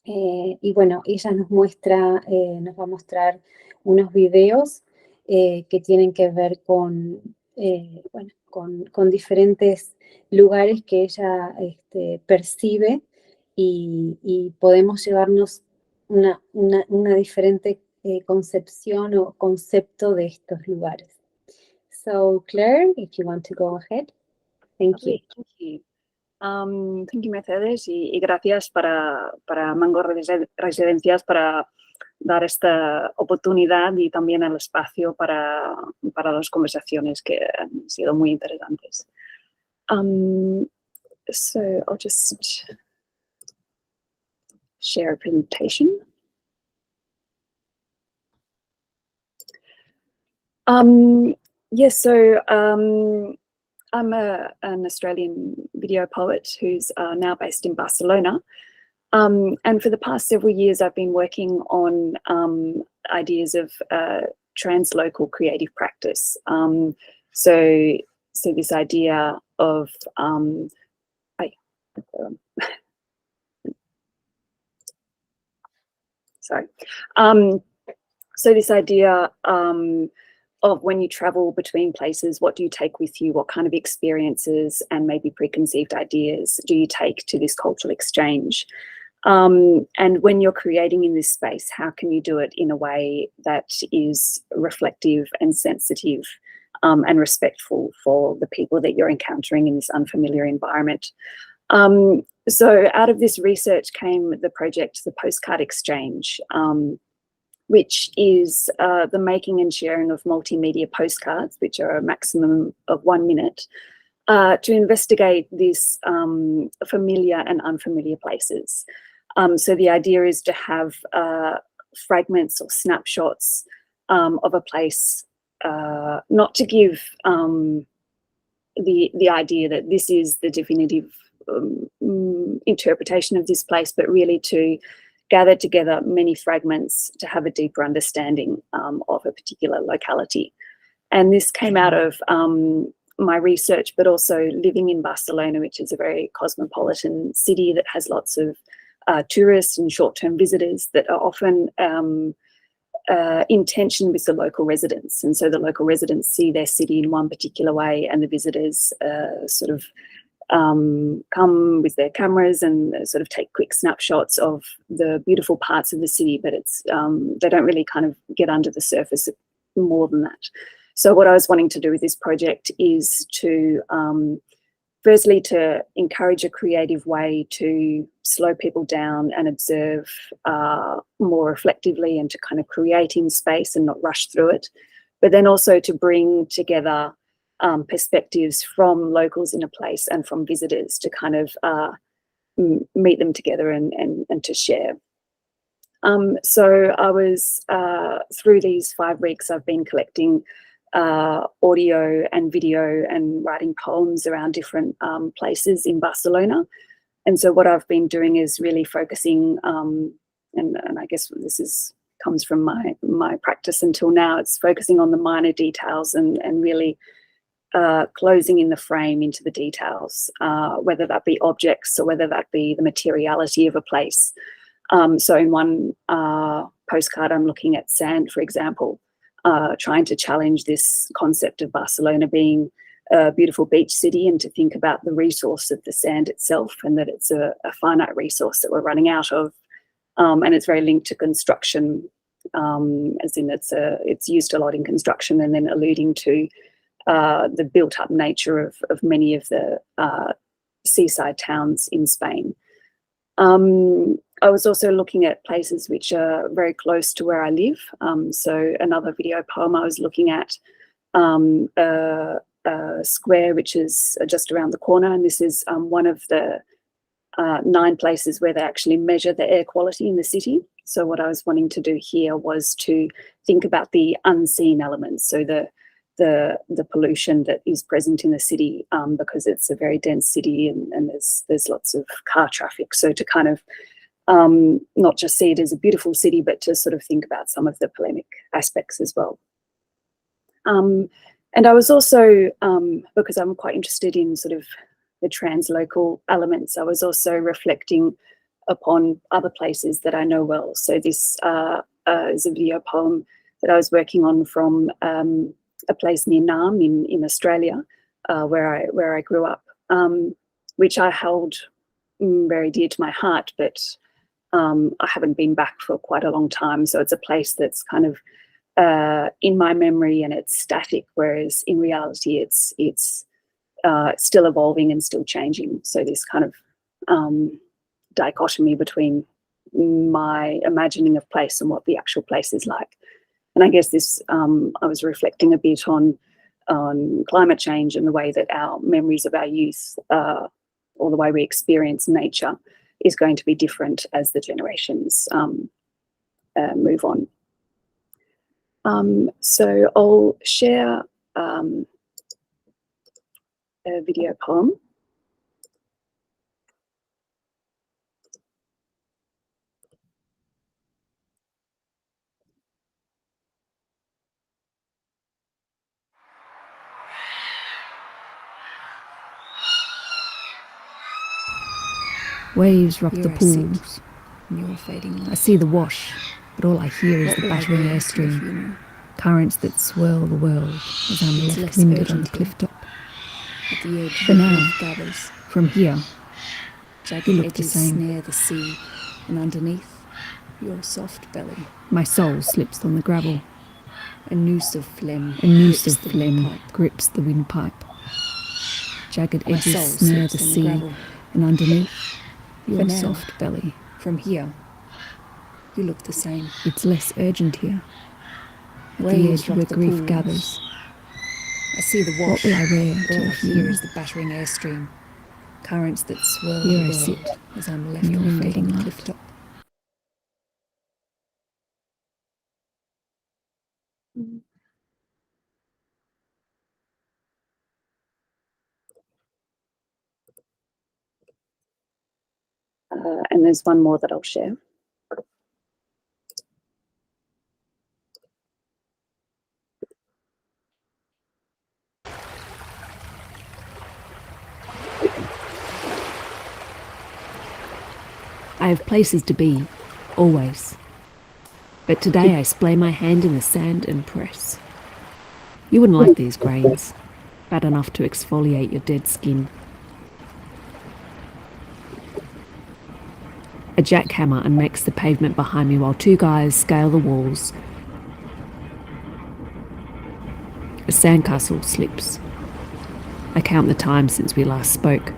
[SPEAKER 1] Y bueno, ella nos va a mostrar unos videos que tienen que ver con diferentes lugares que ella percibe, y podemos llevarnos una diferente concepción o concepto de estos lugares. So, Claire, if you want to go ahead. Thank you.
[SPEAKER 19] Thank you. Thank you, Mercedes, y gracias para Mango Residencias para dar esta oportunidad y también el espacio para las conversaciones que han sido muy interesantes. So I'll just share a presentation. Yes, so I'm an Australian video poet who's now based in Barcelona. And for the past several years, I've been working on ideas of translocal creative practice. So this idea of so this idea of when you travel between places, what do you take with you? What kind of experiences and maybe preconceived ideas do you take to this cultural exchange? And when you're creating in this space, how can you do it in a way that is reflective and sensitive and respectful for the people that you're encountering in this unfamiliar environment. So out of this research came the project, the Postcard Exchange, which is the making and sharing of multimedia postcards, which are a maximum of 1 minute, to investigate these familiar and unfamiliar places. So the idea is to have fragments or snapshots of a place, not to give the idea that this is the definitive interpretation of this place, but really to gather together many fragments to have a deeper understanding of a particular locality. And this came out of my research, but also living in Barcelona, which is a very cosmopolitan city that has lots of tourists and short-term visitors that are often in tension with the local residents. And so the local residents see their city in one particular way, and the visitors sort of come with their cameras and sort of take quick snapshots of the beautiful parts of the city, but it's they don't really kind of get under the surface more than that. So what I was wanting to do with this project is to firstly to encourage a creative way to slow people down and observe more reflectively, and to kind of create in space and not rush through it, but then also to bring together perspectives from locals in a place and from visitors to kind of meet them together and to share. So I was, through these 5 weeks, I've been collecting audio and video and writing poems around different places in Barcelona. And so what I've been doing is really focusing, and I guess this comes from my practice until now, it's focusing on the minor details and really closing in the frame into the details, whether that be objects or whether that be the materiality of a place. So in one postcard, I'm looking at sand, for example, trying to challenge this concept of Barcelona being a beautiful beach city, and to think about the resource of the sand itself, and that it's a finite resource that we're running out of. And it's very linked to construction, as in it's used a lot in construction, and then alluding to the built-up nature of many of the seaside towns in Spain. I was also looking at places which are very close to where I live. So another video poem, I was looking at a square which is just around the corner, and this is one of the 9 places where they actually measure the air quality in the city. So what I was wanting to do here was to think about the unseen elements, so the pollution that is present in the city, because it's a very dense city and there's lots of car traffic. So to kind of not just see it as a beautiful city, but to sort of think about some of the polemic aspects as well. And I was also, because I'm quite interested in sort of the translocal elements, I was also reflecting upon other places that I know well. So this is a video poem that I was working on from a place near Nam in Australia, where I grew up, which I held very dear to my heart, but I haven't been back for quite a long time. So it's a place that's kind of in my memory, and it's static, whereas in reality it's still evolving and still changing. So this kind of dichotomy between my imagining of place and what the actual place is like. And I guess this, I was reflecting a bit on climate change and the way that our memories of our youth, or the way we experience nature, is going to be different as the generations move on. So I'll share a video poem.
[SPEAKER 20] Waves rock the pools. I see the wash, but all I hear is the battering airstream. Currents that swirl the world as I'm left winded on the cliff top. For now, from here, you look the same.
[SPEAKER 18] Near the sea, and underneath, your soft belly.
[SPEAKER 20] My soul slips on the gravel. A noose of phlegm grips the windpipe. Jagged edges snare the sea, and underneath, your soft belly. From here, you look the same. It's less urgent here. At the edge where grief gathers. I see the wash. What will I wear to a funeral? Here is the battering airstream. Currents that swirl the world. Here I sit as I'm left on a fading cliff top.
[SPEAKER 19] And there's one more that I'll share.
[SPEAKER 20] I have places to be, always. But today I splay my hand in the sand and press. You wouldn't like these grains, bad enough to exfoliate your dead skin. A jackhammer unmakes the pavement behind me while two guys scale the walls. A sandcastle slips. I count the time since we last spoke.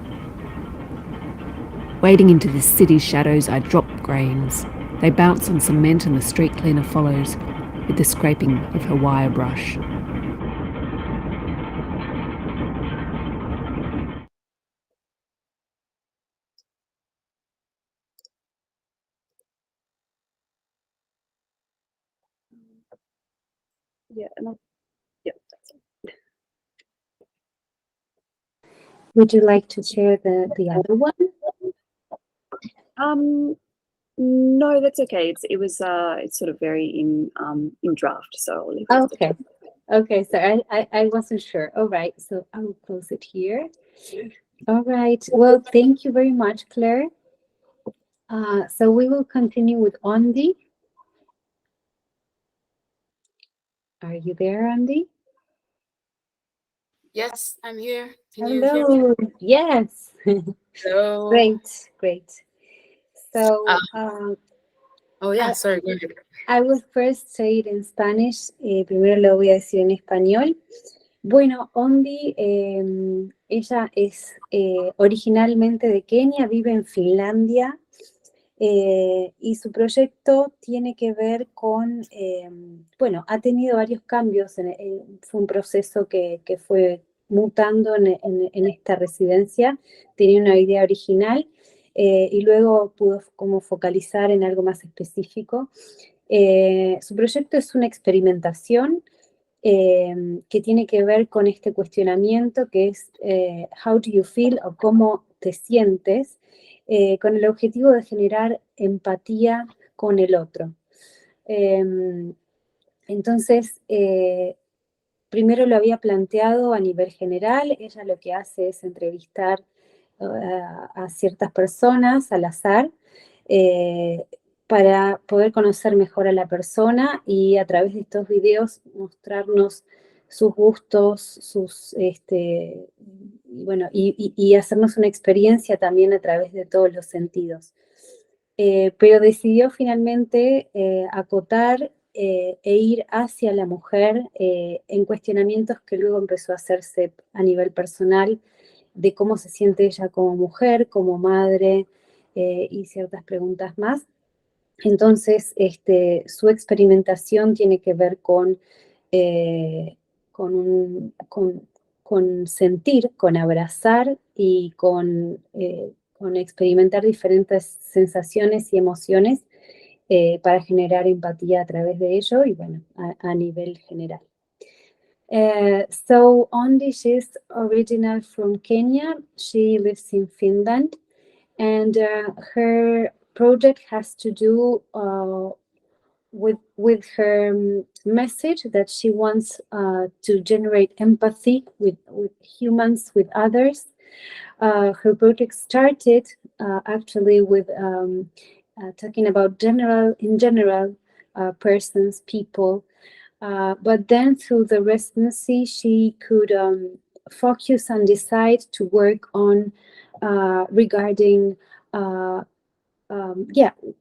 [SPEAKER 20] Wading into the city's shadows, I drop grains. They bounce on cement and the street cleaner follows with the scraping of her wire brush.
[SPEAKER 19] Yeah, and that's it.
[SPEAKER 1] Would you like to share the other one?
[SPEAKER 19] No, that's okay. It's sort of very in draft, so I'll leave it.
[SPEAKER 1] Okay. Okay, so I wasn't sure. All right, so I will close it here. All right. Well, thank you very much, Claire. So we will continue with Andy. Are you there, Andy?
[SPEAKER 21] Yes, I'm here. Can you hear me?
[SPEAKER 1] Hello. Yes.
[SPEAKER 21] Hello.
[SPEAKER 1] Great. So,
[SPEAKER 21] oh, yeah, sorry. Go ahead.
[SPEAKER 1] I will first say it in Spanish. Primero lo voy a decir en español. Bueno, Ondi, ella es originalmente de Kenia, vive en Finlandia, y su proyecto tiene que ver con, bueno, ha tenido varios cambios, fue un proceso que fue mutando en esta residencia, tenía una idea original y luego pudo como focalizar en algo más específico. Su proyecto es una experimentación que tiene que ver con este cuestionamiento que es how do you feel o cómo te sientes, con el objetivo de generar empatía con el otro. Entonces, primero lo había planteado a nivel general, ella lo que hace es entrevistar a ciertas personas al azar, para poder conocer mejor a la persona y a través de estos videos mostrarnos sus gustos, y hacernos una experiencia también a través de todos los sentidos. Pero decidió finalmente acotar e ir hacia la mujer en cuestionamientos que luego empezó a hacerse a nivel personal de cómo se siente ella como mujer, como madre y ciertas preguntas más. Entonces, su experimentación tiene que ver con sentir, con abrazar y con experimentar diferentes sensaciones y emociones para generar empatía a través de ello y bueno, a nivel general. So Ondi, she's original from Kenya. She lives in Finland, and her project has to do with her message that she wants to generate empathy with humans, with others. Her project started actually with talking about in general persons, people, but then through the residency she could focus and decide to work on regarding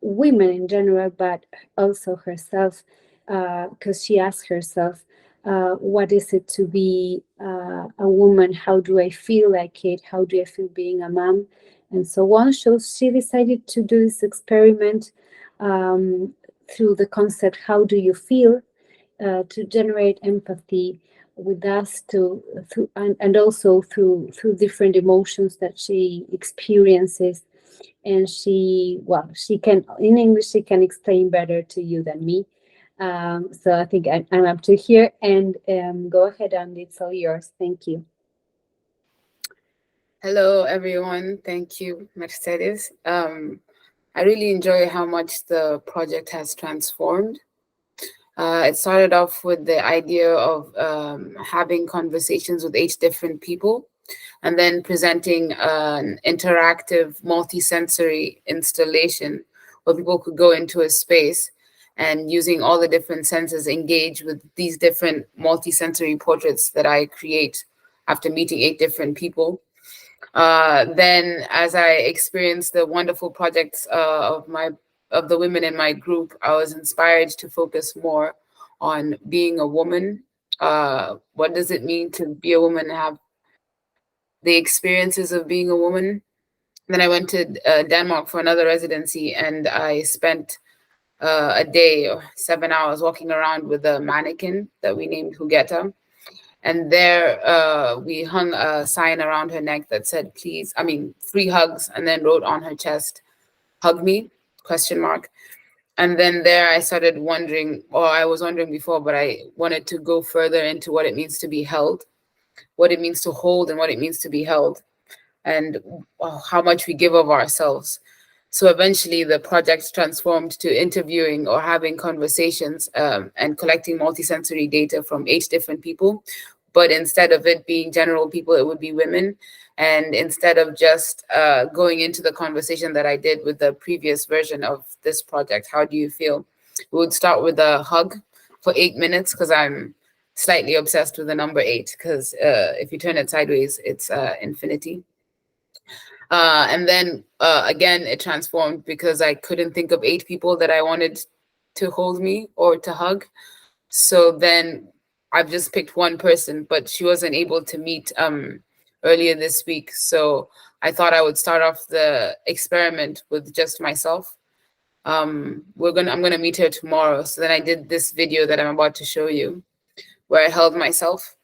[SPEAKER 1] women in general, but also herself, because she asked herself, what is it to be a woman? How do I feel like it? How do I feel being a mom? And so on. So she decided to do this experiment through the concept, how do you feel? To generate empathy with us, and also through different emotions that she experiences. And she can, in English, she can explain better to you than me. So I think I'm up to here, and go ahead, Andy, it's all yours. Thank you.
[SPEAKER 21] Hello, everyone. Thank you, Mercedes. I really enjoy how much the project has transformed. It started off with the idea of having conversations with 8 different people, and then presenting an interactive multi-sensory installation where people could go into a space and, using all the different senses, engage with these different multi-sensory portraits that I create after meeting 8 different people. Then, as I experienced the wonderful projects of the women in my group, I was inspired to focus more on being a woman. What does it mean to be a woman and have the experiences of being a woman? Then I went to Denmark for another residency, and I spent a day or 7 hours walking around with a mannequin that we named Hugeta. And there we hung a sign around her neck that said, free hugs, and then wrote on her chest, hug me, ? And then there I started wondering, or I was wondering before, but I wanted to go further into what it means to be held, what it means to hold, and what it means to be held, and how much we give of ourselves. So eventually the project transformed to interviewing or having conversations and collecting multisensory data from 8 different people. But instead of it being general people, it would be women. And instead of just going into the conversation that I did with the previous version of this project, how do you feel? We would start with a hug for 8 minutes, because I'm slightly obsessed with the number 8, because if you turn it sideways, it's infinity. And then again, it transformed because I couldn't think of 8 people that I wanted to hold me or to hug. So then I've just picked one person, but she wasn't able to meet earlier this week. So I thought I would start off the experiment with just myself. I'm gonna meet her tomorrow. So then I did this video that I'm about to show you, where I held myself.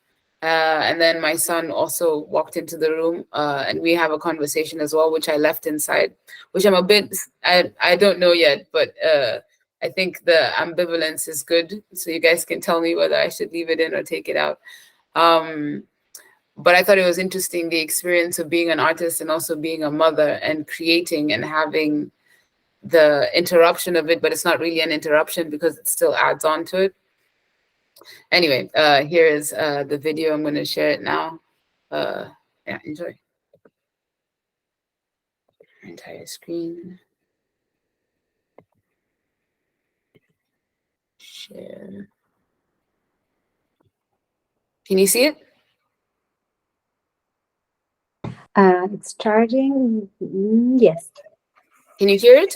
[SPEAKER 21] And then my son also walked into the room, and we have a conversation as well, which I left inside, which I'm a bit, I don't know yet, but I think the ambivalence is good. So you guys can tell me whether I should leave it in or take it out. But I thought it was interesting, the experience of being an artist and also being a mother and creating and having the interruption of it, but it's not really an interruption because it still adds on to it. Anyway, here is the video. I'm going to share it now. Yeah, enjoy. Entire screen. Share. Can you see it?
[SPEAKER 1] It's charging. Yes.
[SPEAKER 21] Can you hear it?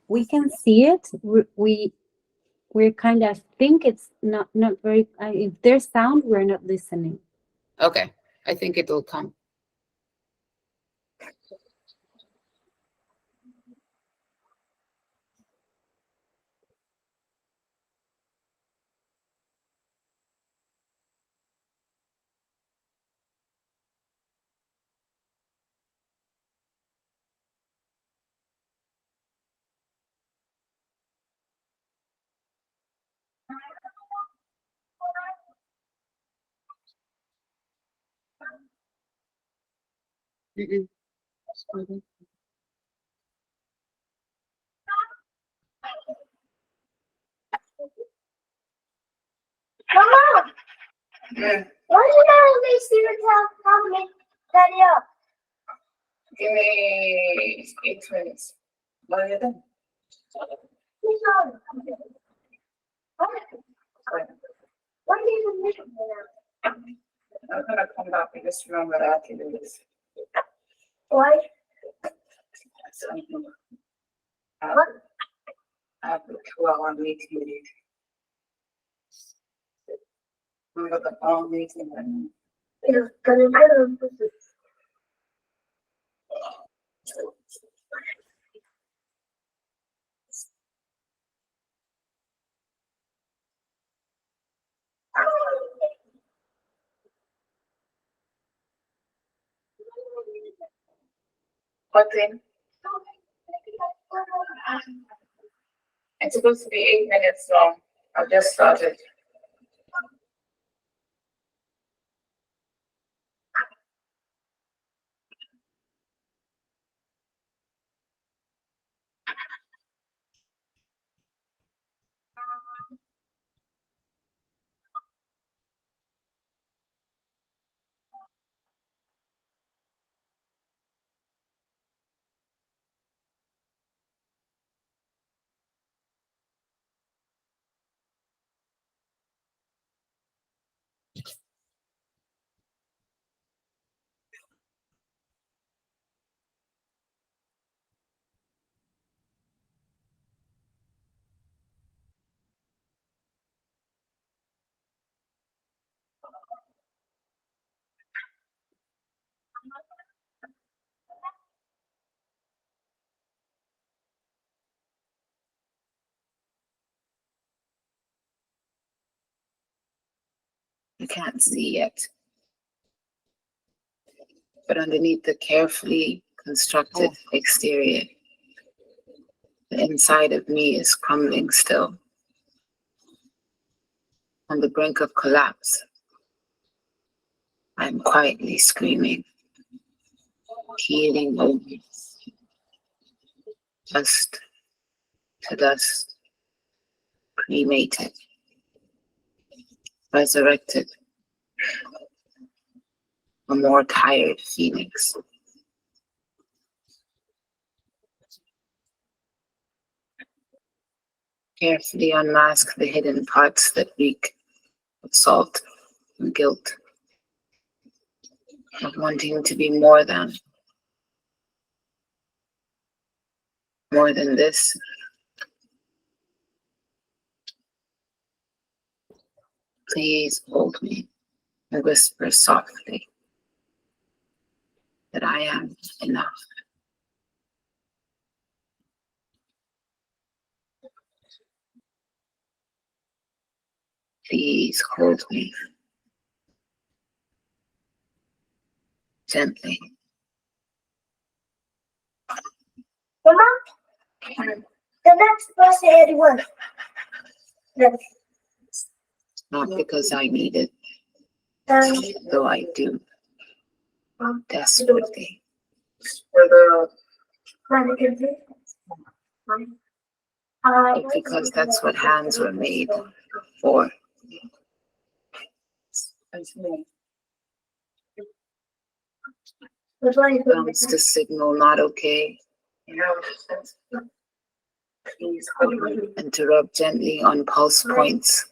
[SPEAKER 1] We can see it. We kind of think it's not very. If there's sound, we're not listening.
[SPEAKER 21] Okay, I think it will come. Mm-mm.
[SPEAKER 2] Mama! Why did I only see the tell me daddy up?
[SPEAKER 21] Give me 8 minutes. What are you doing?
[SPEAKER 2] Why do you miss me now?
[SPEAKER 21] I'm gonna come back and just remember that I can do this.
[SPEAKER 2] Why?
[SPEAKER 21] Well, I'm meeting. Remember the all meeting and what thing? It's supposed to be 8 minutes long. I just started. You can't see yet. But underneath the carefully constructed exterior, the inside of me is crumbling still. On the brink of collapse, I'm quietly screaming, healing over, dust to dust, cremated, resurrected, a more tired phoenix. Carefully unmask the hidden parts that reek of salt and guilt, of wanting to be more than this. Please hold me and whisper softly that I am enough. Please hold me gently.
[SPEAKER 2] Mama, the next bus is 81.
[SPEAKER 21] Not because I need it, though I do, desperately. But because that's what hands were made for. Comes to signal not okay. And to rub gently on pulse points.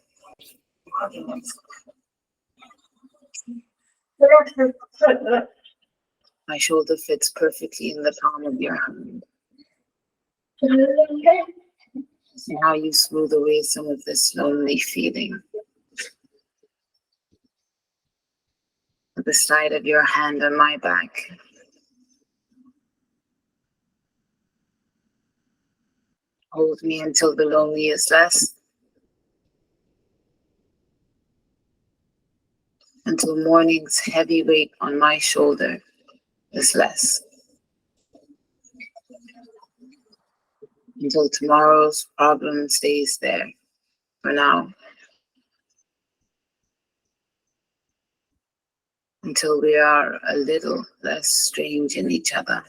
[SPEAKER 21] My shoulder fits perfectly in the palm of your hand. See how you smooth away some of this lonely feeling. With the side of your hand on my back. Hold me until the lonely is less. Until morning's heavy weight on my shoulder is less. Until tomorrow's problem stays there for now. Until we are a little less strange in each other.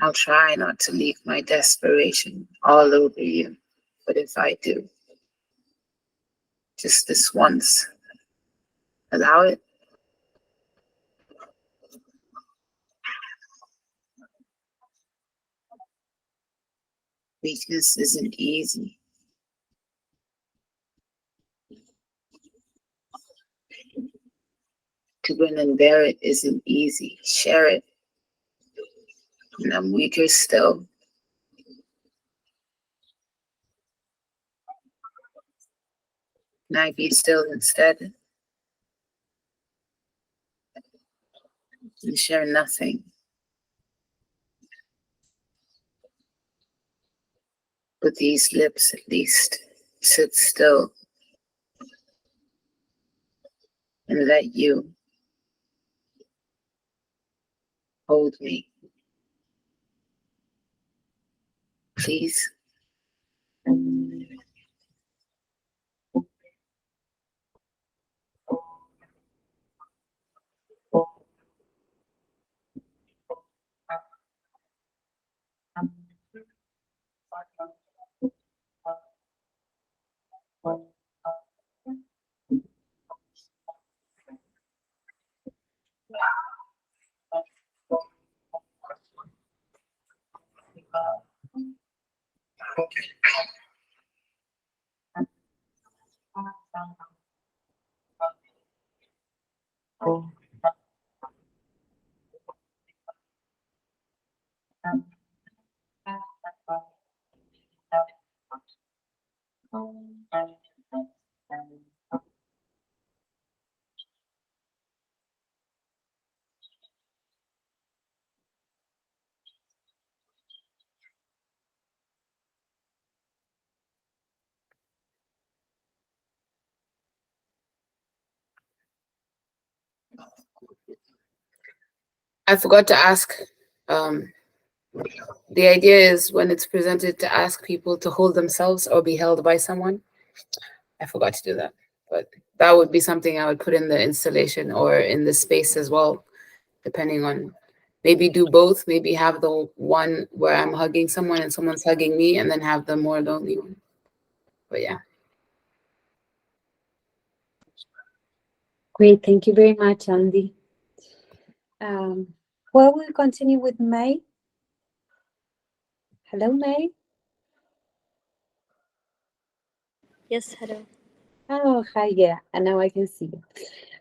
[SPEAKER 21] I'll try not to leak my desperation all over you, but if I do, just this once, allow it. Weakness isn't easy. To grin and bear it isn't easy. Share it. And I'm weaker still. Can I be still instead? And share nothing. But these lips at least sit still and let you hold me. Please. I forgot to ask. The idea is when it's presented to ask people to hold themselves or be held by someone. I forgot to do that, but that would be something I would put in the installation or in the space as well, depending on, maybe do both, maybe have the one where I'm hugging someone and someone's hugging me, and then have the more lonely one. But yeah.
[SPEAKER 1] Great, thank you very much, Andy. Well, we'll continue with May. Hello, May.
[SPEAKER 3] Yes, hello.
[SPEAKER 1] Oh, hi, yeah, and now I can see you.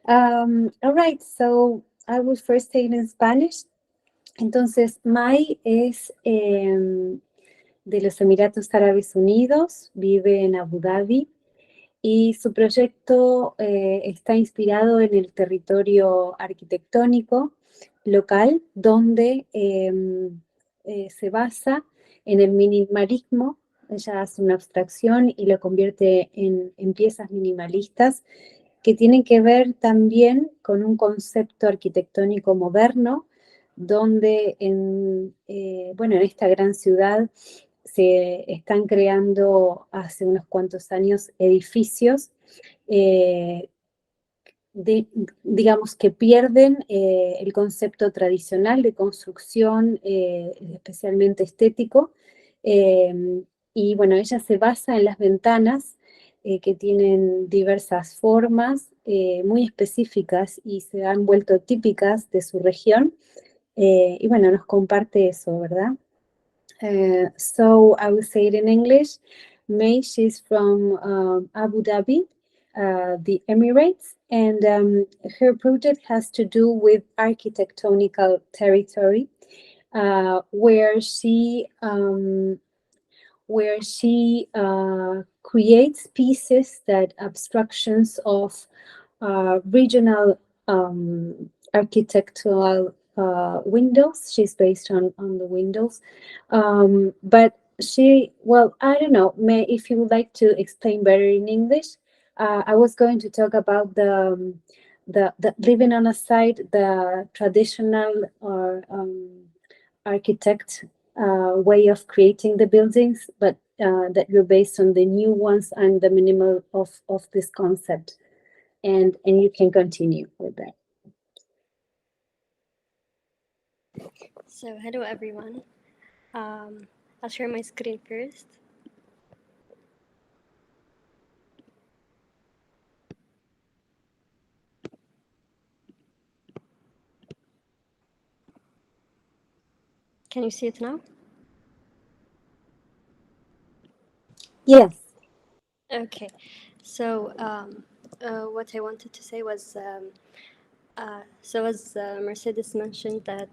[SPEAKER 1] All right, so I will first say it in Spanish. Entonces, May es de los Emiratos Árabes Unidos, vive en Abu Dhabi y su proyecto está inspirado en el territorio arquitectónico local, donde se basa en el minimalismo. Ella hace una abstracción y lo convierte en piezas minimalistas que tienen que ver también con un concepto arquitectónico moderno, donde en esta gran ciudad se están creando hace unos cuantos años edificios digamos que pierden el concepto tradicional de construcción, especialmente estético, y bueno, ella se basa en las ventanas que tienen diversas formas muy específicas y se han vuelto típicas de su región, y bueno, nos comparte eso, ¿verdad? So I will say it in English. May, she's from Abu Dhabi, the Emirates, and her project has to do with architectonical territory, where she creates pieces that abstractions of regional architectural windows. She's based on the windows, but I don't know, May, if you would like to explain better in English. I was going to talk about the living on a site, the traditional or architect way of creating the buildings, but that you're based on the new ones and the minimal of this concept. And you can continue with that.
[SPEAKER 3] So, hello everyone. I'll share my screen first. Can you see it now?
[SPEAKER 1] Yes.
[SPEAKER 3] Okay. So, what I wanted to say was So as Mercedes mentioned that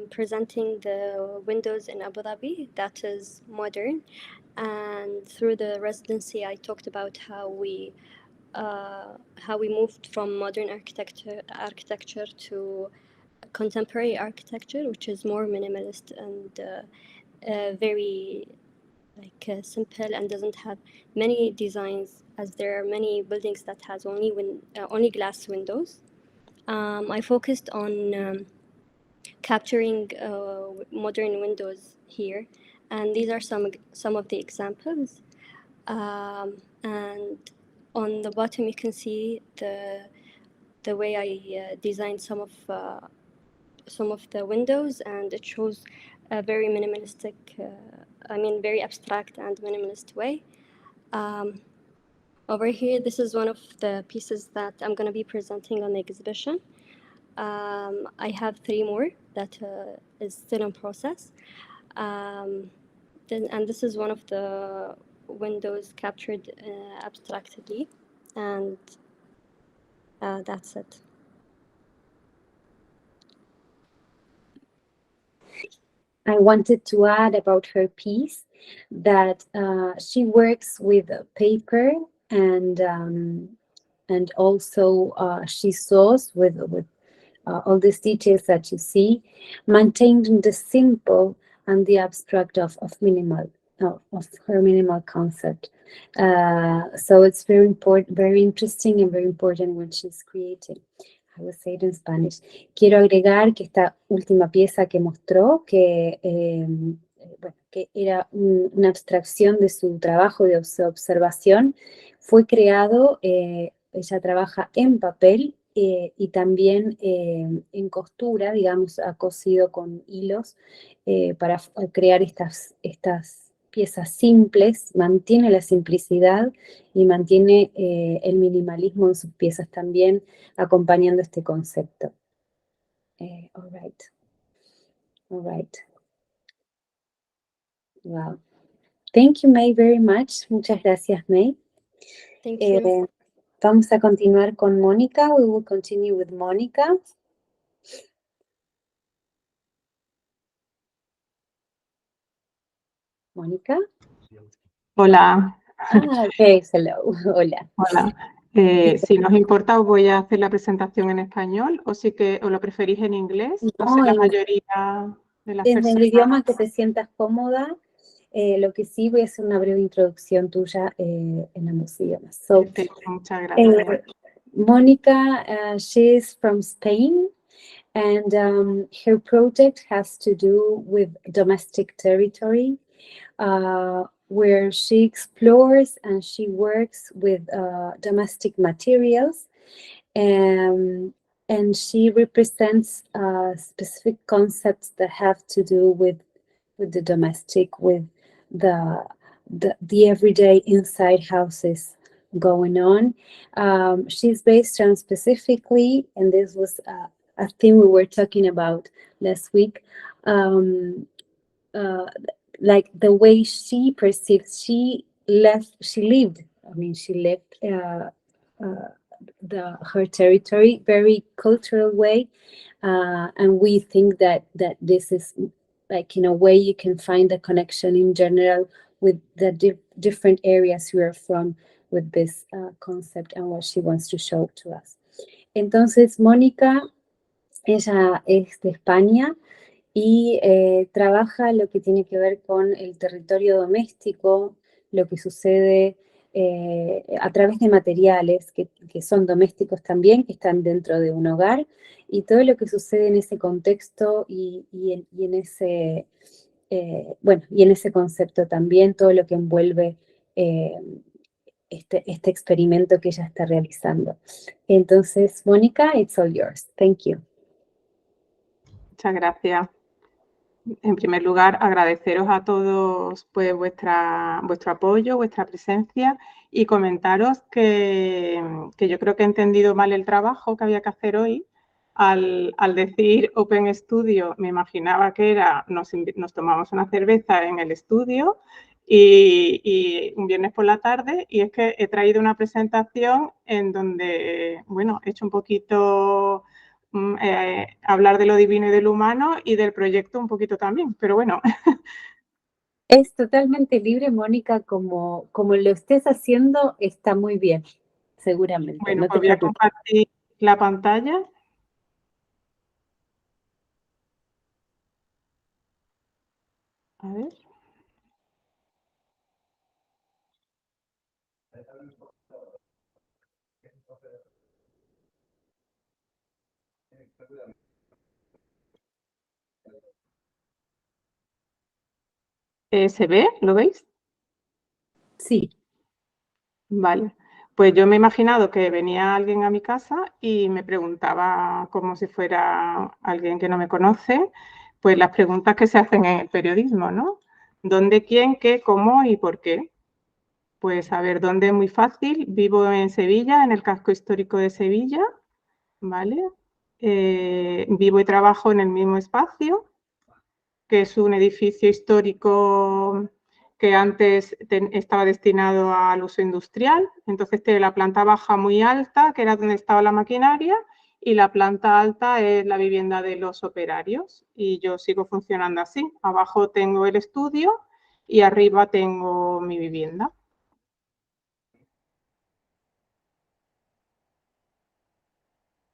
[SPEAKER 3] presenting the windows in Abu Dhabi that is modern, and through the residency I talked about how we moved from modern architecture to contemporary architecture, which is more minimalist and very simple and doesn't have many designs, as there are many buildings that has only glass windows. I focused on capturing modern windows here, and these are some of the examples. And on the bottom you can see the way I designed some of the windows, and it shows a very minimalistic, very abstract and minimalist way. Over here, this is one of the pieces that I'm going to be presenting on the exhibition. I have 3 more that is still in process. And this is one of the windows captured abstractly, and that's it.
[SPEAKER 1] I wanted to add about her piece that she works with paper and also she saws with all these details that you see, maintaining the simple and the abstract of her minimal concept. So it's very important, very interesting and very important when she's creating. I will say it in Spanish. Quiero agregar que esta última pieza que mostró, que era una abstracción de su trabajo de observación, fue creado, ella trabaja en papel y también en costura, digamos, ha cosido con hilos para crear estas piezas simples, mantiene la simplicidad y mantiene el minimalismo en sus piezas también, acompañando este concepto. All right. Wow. Thank you, May, very much. Muchas gracias, May.
[SPEAKER 3] Thank you.
[SPEAKER 1] Vamos a continuar con Mónica. We will continue with Mónica. Mónica.
[SPEAKER 4] Hola.
[SPEAKER 1] Okay, hello. Hola.
[SPEAKER 4] Hola. Si nos importa, os voy a hacer la presentación en español o lo preferís en inglés. No sé, la mayoría de las
[SPEAKER 1] en
[SPEAKER 4] personas.
[SPEAKER 1] el idioma que te sientas cómoda. Lo que sí voy a hacer una breve introducción tuya en ambos idiomas. So,
[SPEAKER 4] perfecto, muchas gracias.
[SPEAKER 1] Mónica, she is from Spain, and her project has to do with domestic territory, where she explores and she works with domestic materials, and she represents specific concepts that have to do with the domestic, with the everyday inside houses going on. She's based on specifically, and this was a thing we were talking about last week, like the way she perceives, she lived her territory, very cultural way, and we think that this is like, in a way, you can find a connection in general with the different areas you are from with this concept and what she wants to show to us. Entonces, Mónica, ella es de España y trabaja lo que tiene que ver con el territorio doméstico, lo que sucede a través de materiales que son domésticos también, que están dentro de un hogar, y todo lo que sucede en ese contexto y en ese, y en ese concepto también, todo lo que envuelve este experimento que ella está realizando. Entonces, Mónica, it's all yours. Thank you.
[SPEAKER 4] Muchas gracias. En primer lugar, agradeceros a todos pues, vuestro apoyo, vuestra presencia, y comentaros que yo creo que he entendido mal el trabajo que había que hacer hoy. Al decir Open Studio, me imaginaba que era nos tomamos una cerveza en el estudio y un viernes por la tarde, y es que he traído una presentación en donde, bueno, he hecho un poquito hablar de lo divino y de lo humano y del proyecto un poquito también, pero bueno.
[SPEAKER 1] Es totalmente libre, Mónica, como lo estés haciendo, está muy bien, seguramente,
[SPEAKER 4] Bueno,
[SPEAKER 1] no
[SPEAKER 4] pues
[SPEAKER 1] te
[SPEAKER 4] voy a
[SPEAKER 1] preocupes.
[SPEAKER 4] compartir la pantalla. A ver. ¿Se ve? ¿Lo veis?
[SPEAKER 1] Sí.
[SPEAKER 4] Vale. Pues yo me he imaginado que venía alguien a mi casa y me preguntaba, como si fuera alguien que no me conoce, pues las preguntas que se hacen en el periodismo, ¿no? ¿Dónde, quién, qué, cómo y por qué? Pues a ver, ¿dónde es muy fácil? Vivo en Sevilla, en el casco histórico de Sevilla, ¿vale? Vivo y trabajo en el mismo espacio, que es un edificio histórico que antes estaba destinado al uso industrial. Entonces tiene la planta baja muy alta, que era donde estaba la maquinaria, y la planta alta es la vivienda de los operarios. Y yo sigo funcionando así. Abajo tengo el estudio y arriba tengo mi vivienda.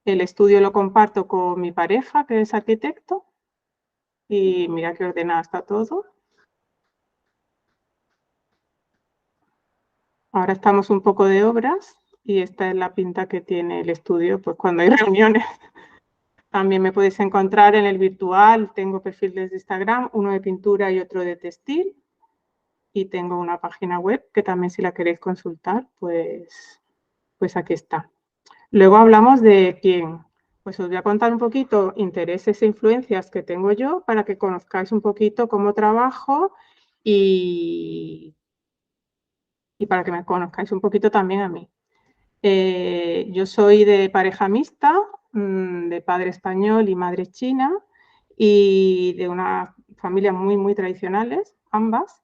[SPEAKER 4] El estudio lo comparto con mi pareja, que es arquitecto, y mira qué ordenado está todo. Ahora estamos un poco de obras y esta es la pinta que tiene el estudio pues cuando hay reuniones. También me podéis encontrar en el virtual, tengo perfiles de Instagram, uno de pintura y otro de textil, y tengo una página web que también si la queréis consultar, pues aquí está. Luego hablamos de quién. Pues os voy a contar un poquito intereses e influencias que tengo yo para que conozcáis un poquito cómo trabajo y para que me conozcáis un poquito también a mí. Yo soy de pareja mixta, de padre español y madre china, y de una familia muy, muy tradicionales, ambas.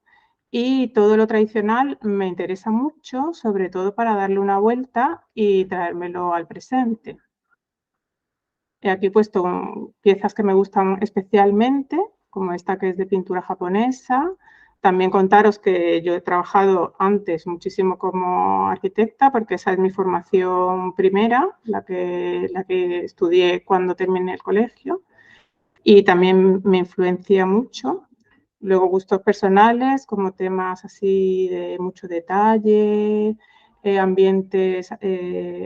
[SPEAKER 4] Y todo lo tradicional me interesa mucho, sobre todo para darle una vuelta y traérmelo al presente. He aquí puesto piezas que me gustan especialmente, como esta que es de pintura japonesa. También contaros que yo he trabajado antes muchísimo como arquitecta, porque esa es mi formación primera, la que estudié cuando terminé el colegio, y también me influencia mucho. Luego gustos personales, como temas así de mucho detalle, ambientes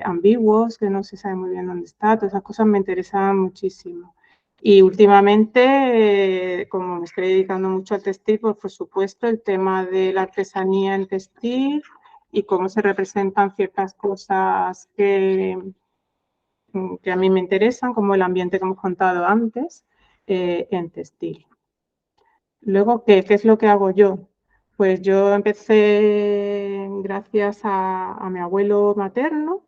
[SPEAKER 4] ambiguos, que no se sabe muy bien dónde está, todas esas cosas me interesan muchísimo. Y últimamente, como me estoy dedicando mucho al textil, pues por supuesto el tema de la artesanía en textil y cómo se representan ciertas cosas que a mí me interesan, como el ambiente que hemos contado antes, en textil. Luego, ¿qué es lo que hago yo? Pues yo empecé gracias a mi abuelo materno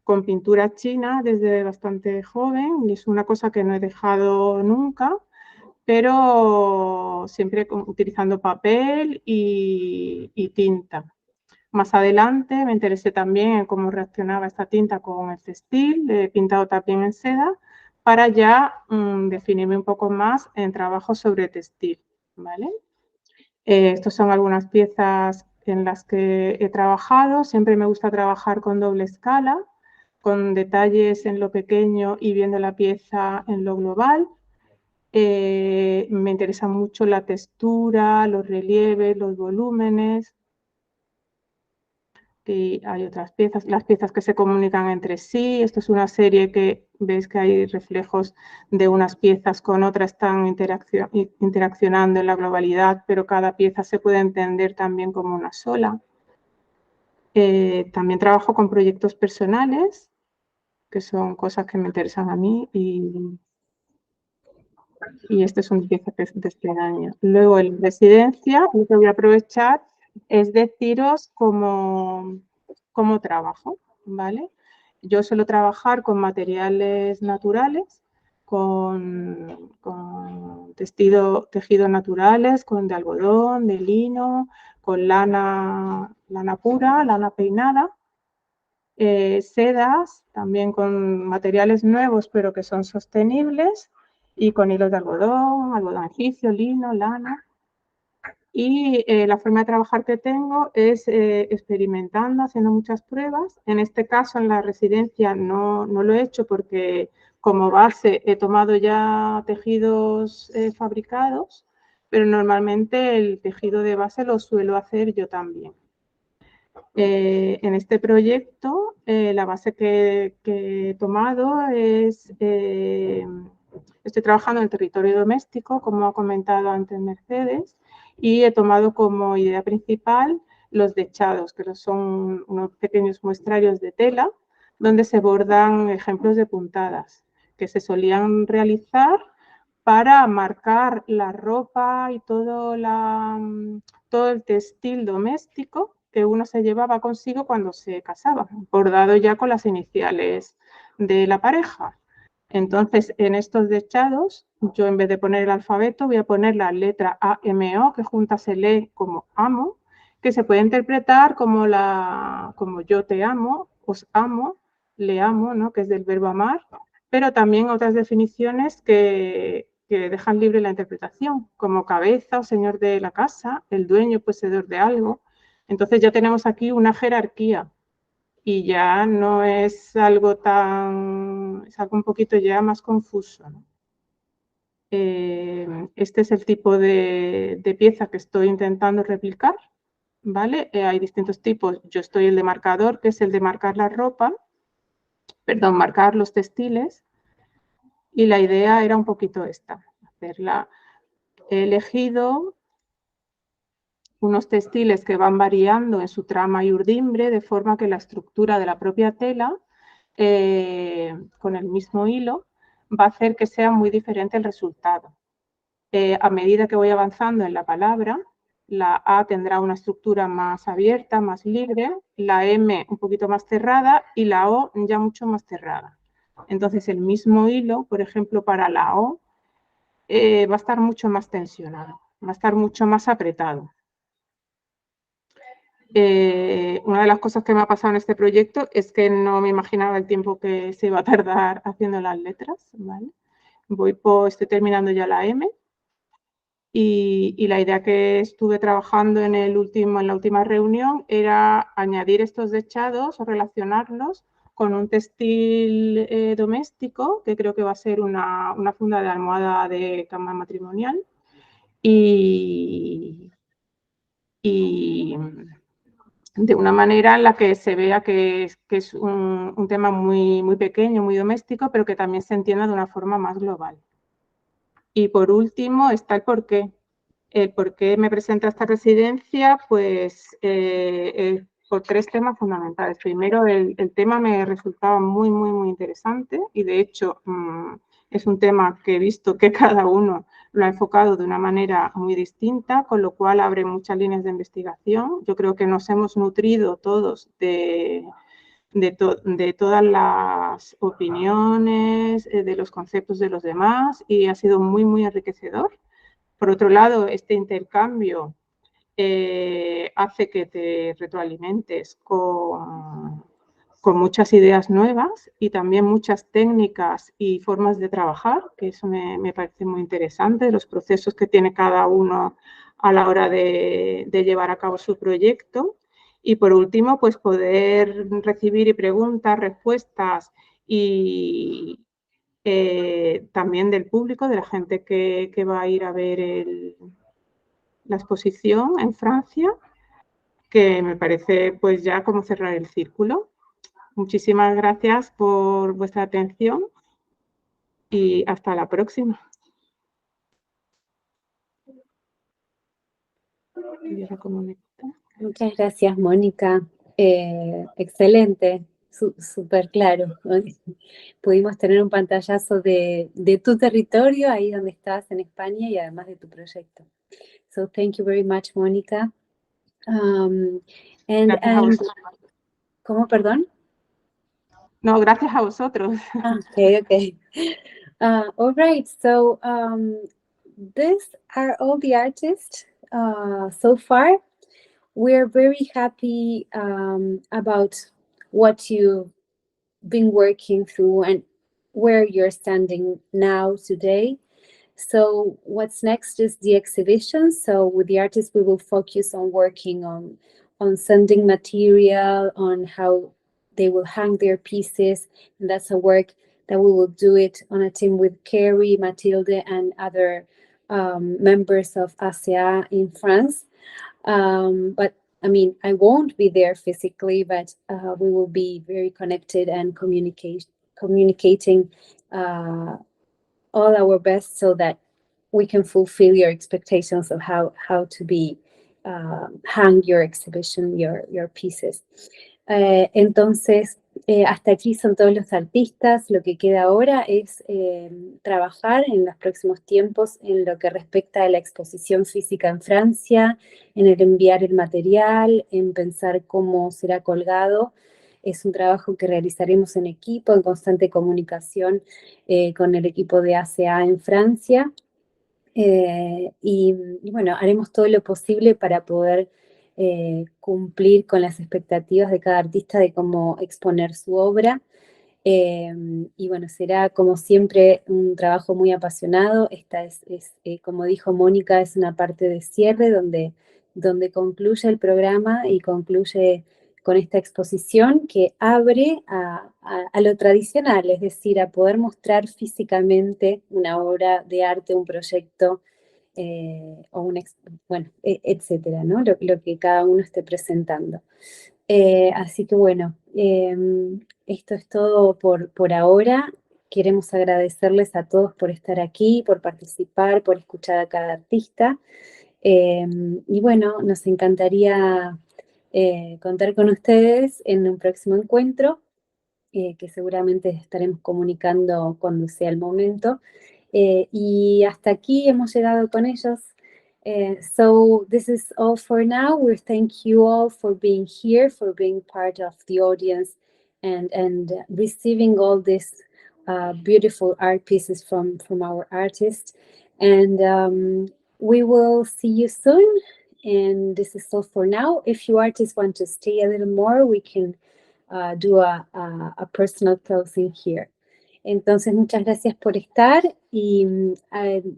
[SPEAKER 4] con pintura china desde bastante joven y es una cosa que no he dejado nunca, pero siempre utilizando papel y tinta. Más adelante me interesé también en cómo reaccionaba esta tinta con el textil, he pintado también en seda, para ya definirme un poco más en trabajo sobre textil, ¿vale? Estas son algunas piezas en las que he trabajado. Siempre me gusta trabajar con doble escala, con detalles en lo pequeño y viendo la pieza en lo global. Me interesa mucho la textura, los relieves, los volúmenes. Y hay otras piezas, las piezas que se comunican entre sí. Esto es una serie que veis que hay reflejos de unas piezas con otras, están interaccionando en la globalidad, pero cada pieza se puede entender también como una sola. También trabajo con proyectos personales, que son cosas que me interesan a mí y este es un pieza que es de este año. Luego en residencia, lo que voy a aprovechar es deciros cómo trabajo, ¿vale? Yo suelo trabajar con materiales naturales, con tejidos naturales, de algodón, de lino, con lana pura, lana peinada, sedas, también con materiales nuevos pero que son sostenibles, y con hilos de algodón egipcio, lino, lana. Y la forma de trabajar que tengo es experimentando, haciendo muchas pruebas. En este caso, en la residencia no lo he hecho porque como base he tomado ya tejidos fabricados, pero normalmente el tejido de base lo suelo hacer yo también. En este proyecto, la base que he tomado es, estoy trabajando en el territorio doméstico, como ha comentado antes Mercedes, y he tomado como idea principal los dechados, que son unos pequeños muestrarios de tela, donde se bordan ejemplos de puntadas, que se solían realizar para marcar la ropa y todo el textil doméstico que uno se llevaba consigo cuando se casaba, bordado ya con las iniciales de la pareja. Entonces, en estos dechados, yo en vez de poner el alfabeto, voy a poner la letra AMO, que junta se lee como amo, que se puede interpretar como yo te amo, os amo, le amo, ¿no? Que es del verbo amar, pero también otras definiciones que dejan libre la interpretación, como cabeza o señor de la casa, el dueño, poseedor de algo. Entonces ya tenemos aquí una jerarquía y ya no es algo es algo un poquito ya más confuso, ¿no? Este es el tipo de pieza que estoy intentando replicar, ¿vale? Hay distintos tipos. Yo estoy el de marcador, que es el de marcar la ropa, perdón, marcar los textiles, y la idea era un poquito esta, hacerla. He elegido unos textiles que van variando en su trama y urdimbre, de forma que la estructura de la propia tela, con el mismo hilo, va a hacer que sea muy diferente el resultado. A medida que voy avanzando en la palabra, la A tendrá una estructura más abierta, más libre, la M un poquito más cerrada y la O ya mucho más cerrada. Entonces, el mismo hilo, por ejemplo, para la O, va a estar mucho más tensionado, va a estar mucho más apretado. Una de las cosas que me ha pasado en este proyecto es que no me imaginaba el tiempo que se iba a tardar haciendo las letras, ¿vale? Estoy terminando ya la M y la idea que estuve trabajando en la última reunión era añadir estos dechados o relacionarlos con un textil doméstico, que creo que va a ser una funda de almohada de cama matrimonial, y de una manera en la que se vea que es un tema muy, muy pequeño, muy doméstico, pero que también se entienda de una forma más global. Y por último está el porqué. El por qué me presenta esta residencia, pues por tres temas fundamentales. Primero, el tema me resultaba muy, muy, muy interesante y de hecho es un tema que he visto que cada uno lo ha enfocado de una manera muy distinta, con lo cual abre muchas líneas de investigación. Yo creo que nos hemos nutrido todos de todas las opiniones, de los conceptos de los demás y ha sido muy, muy enriquecedor. Por otro lado, este intercambio hace que te retroalimentes con muchas ideas nuevas y también muchas técnicas y formas de trabajar, que eso me parece muy interesante, los procesos que tiene cada uno a la hora de llevar a cabo su proyecto. Y por último, pues poder recibir preguntas, respuestas y también del público, de la gente que va a ir a ver la exposición en Francia, que me parece pues ya como cerrar el círculo. Muchísimas gracias por vuestra atención y hasta la próxima.
[SPEAKER 1] Muchas gracias, Mónica. Excelente, súper claro. Pudimos tener un pantallazo de tu territorio, ahí donde estás en España, y además de tu proyecto. So thank you very much, Mónica. ¿Cómo, perdón?
[SPEAKER 4] No, gracias a vosotros.
[SPEAKER 1] Ok. All right, so these are all the artists so far. We're very happy about what you've been working through and where you're standing now today. So what's next is the exhibition. So with the artists, we will focus on working on sending material, on how they will hang their pieces. And that's a work that we will do it on a team with Carrie, Matilde, and other members of ACA in France. But I mean, I won't be there physically, but we will be very connected and communicating all our best so that we can fulfill your expectations of how to be hang your exhibition, your pieces. Entonces, hasta aquí son todos los artistas. Lo que queda ahora es trabajar en los próximos tiempos en lo que respecta a la exposición física en Francia, en el enviar el material, en pensar cómo será colgado. Es un trabajo que realizaremos en equipo, en constante comunicación con el equipo de ACA en Francia. Y bueno, haremos todo lo posible para poder cumplir con las expectativas de cada artista de cómo exponer su obra. Y bueno, será como siempre un trabajo muy apasionado. Esta es como dijo Mónica, es una parte de cierre donde concluye el programa y concluye con esta exposición que abre a lo tradicional, es decir, a poder mostrar físicamente una obra de arte, un proyecto, o bueno, etcétera, ¿no? Lo que cada uno esté presentando. Así que bueno, esto es todo por ahora. Queremos agradecerles a todos por estar aquí, por participar, por escuchar a cada artista. Y bueno, nos encantaría contar con ustedes en un próximo encuentro, que seguramente estaremos comunicando cuando sea el momento. Y hasta aquí hemos llegado con ellos. So this is all for now. We thank you all for being here, for being part of the audience and receiving all these beautiful art pieces from our artists. And we will see you soon. And this is all for now. If you artists want to stay a little more, we can do a personal closing here. Entonces, muchas gracias por estar y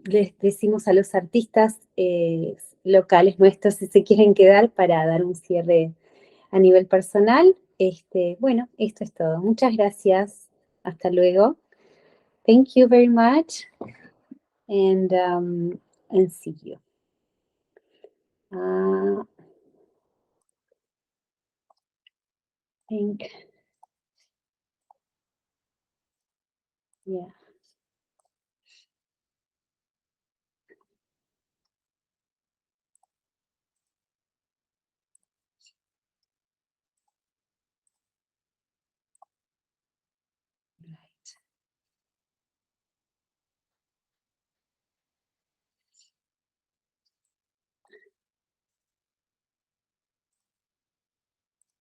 [SPEAKER 1] les decimos a los artistas locales nuestros si se quieren quedar para dar un cierre a nivel personal. Bueno, esto es todo. Muchas gracias. Hasta luego. Thank you very much and see you. I think, yeah.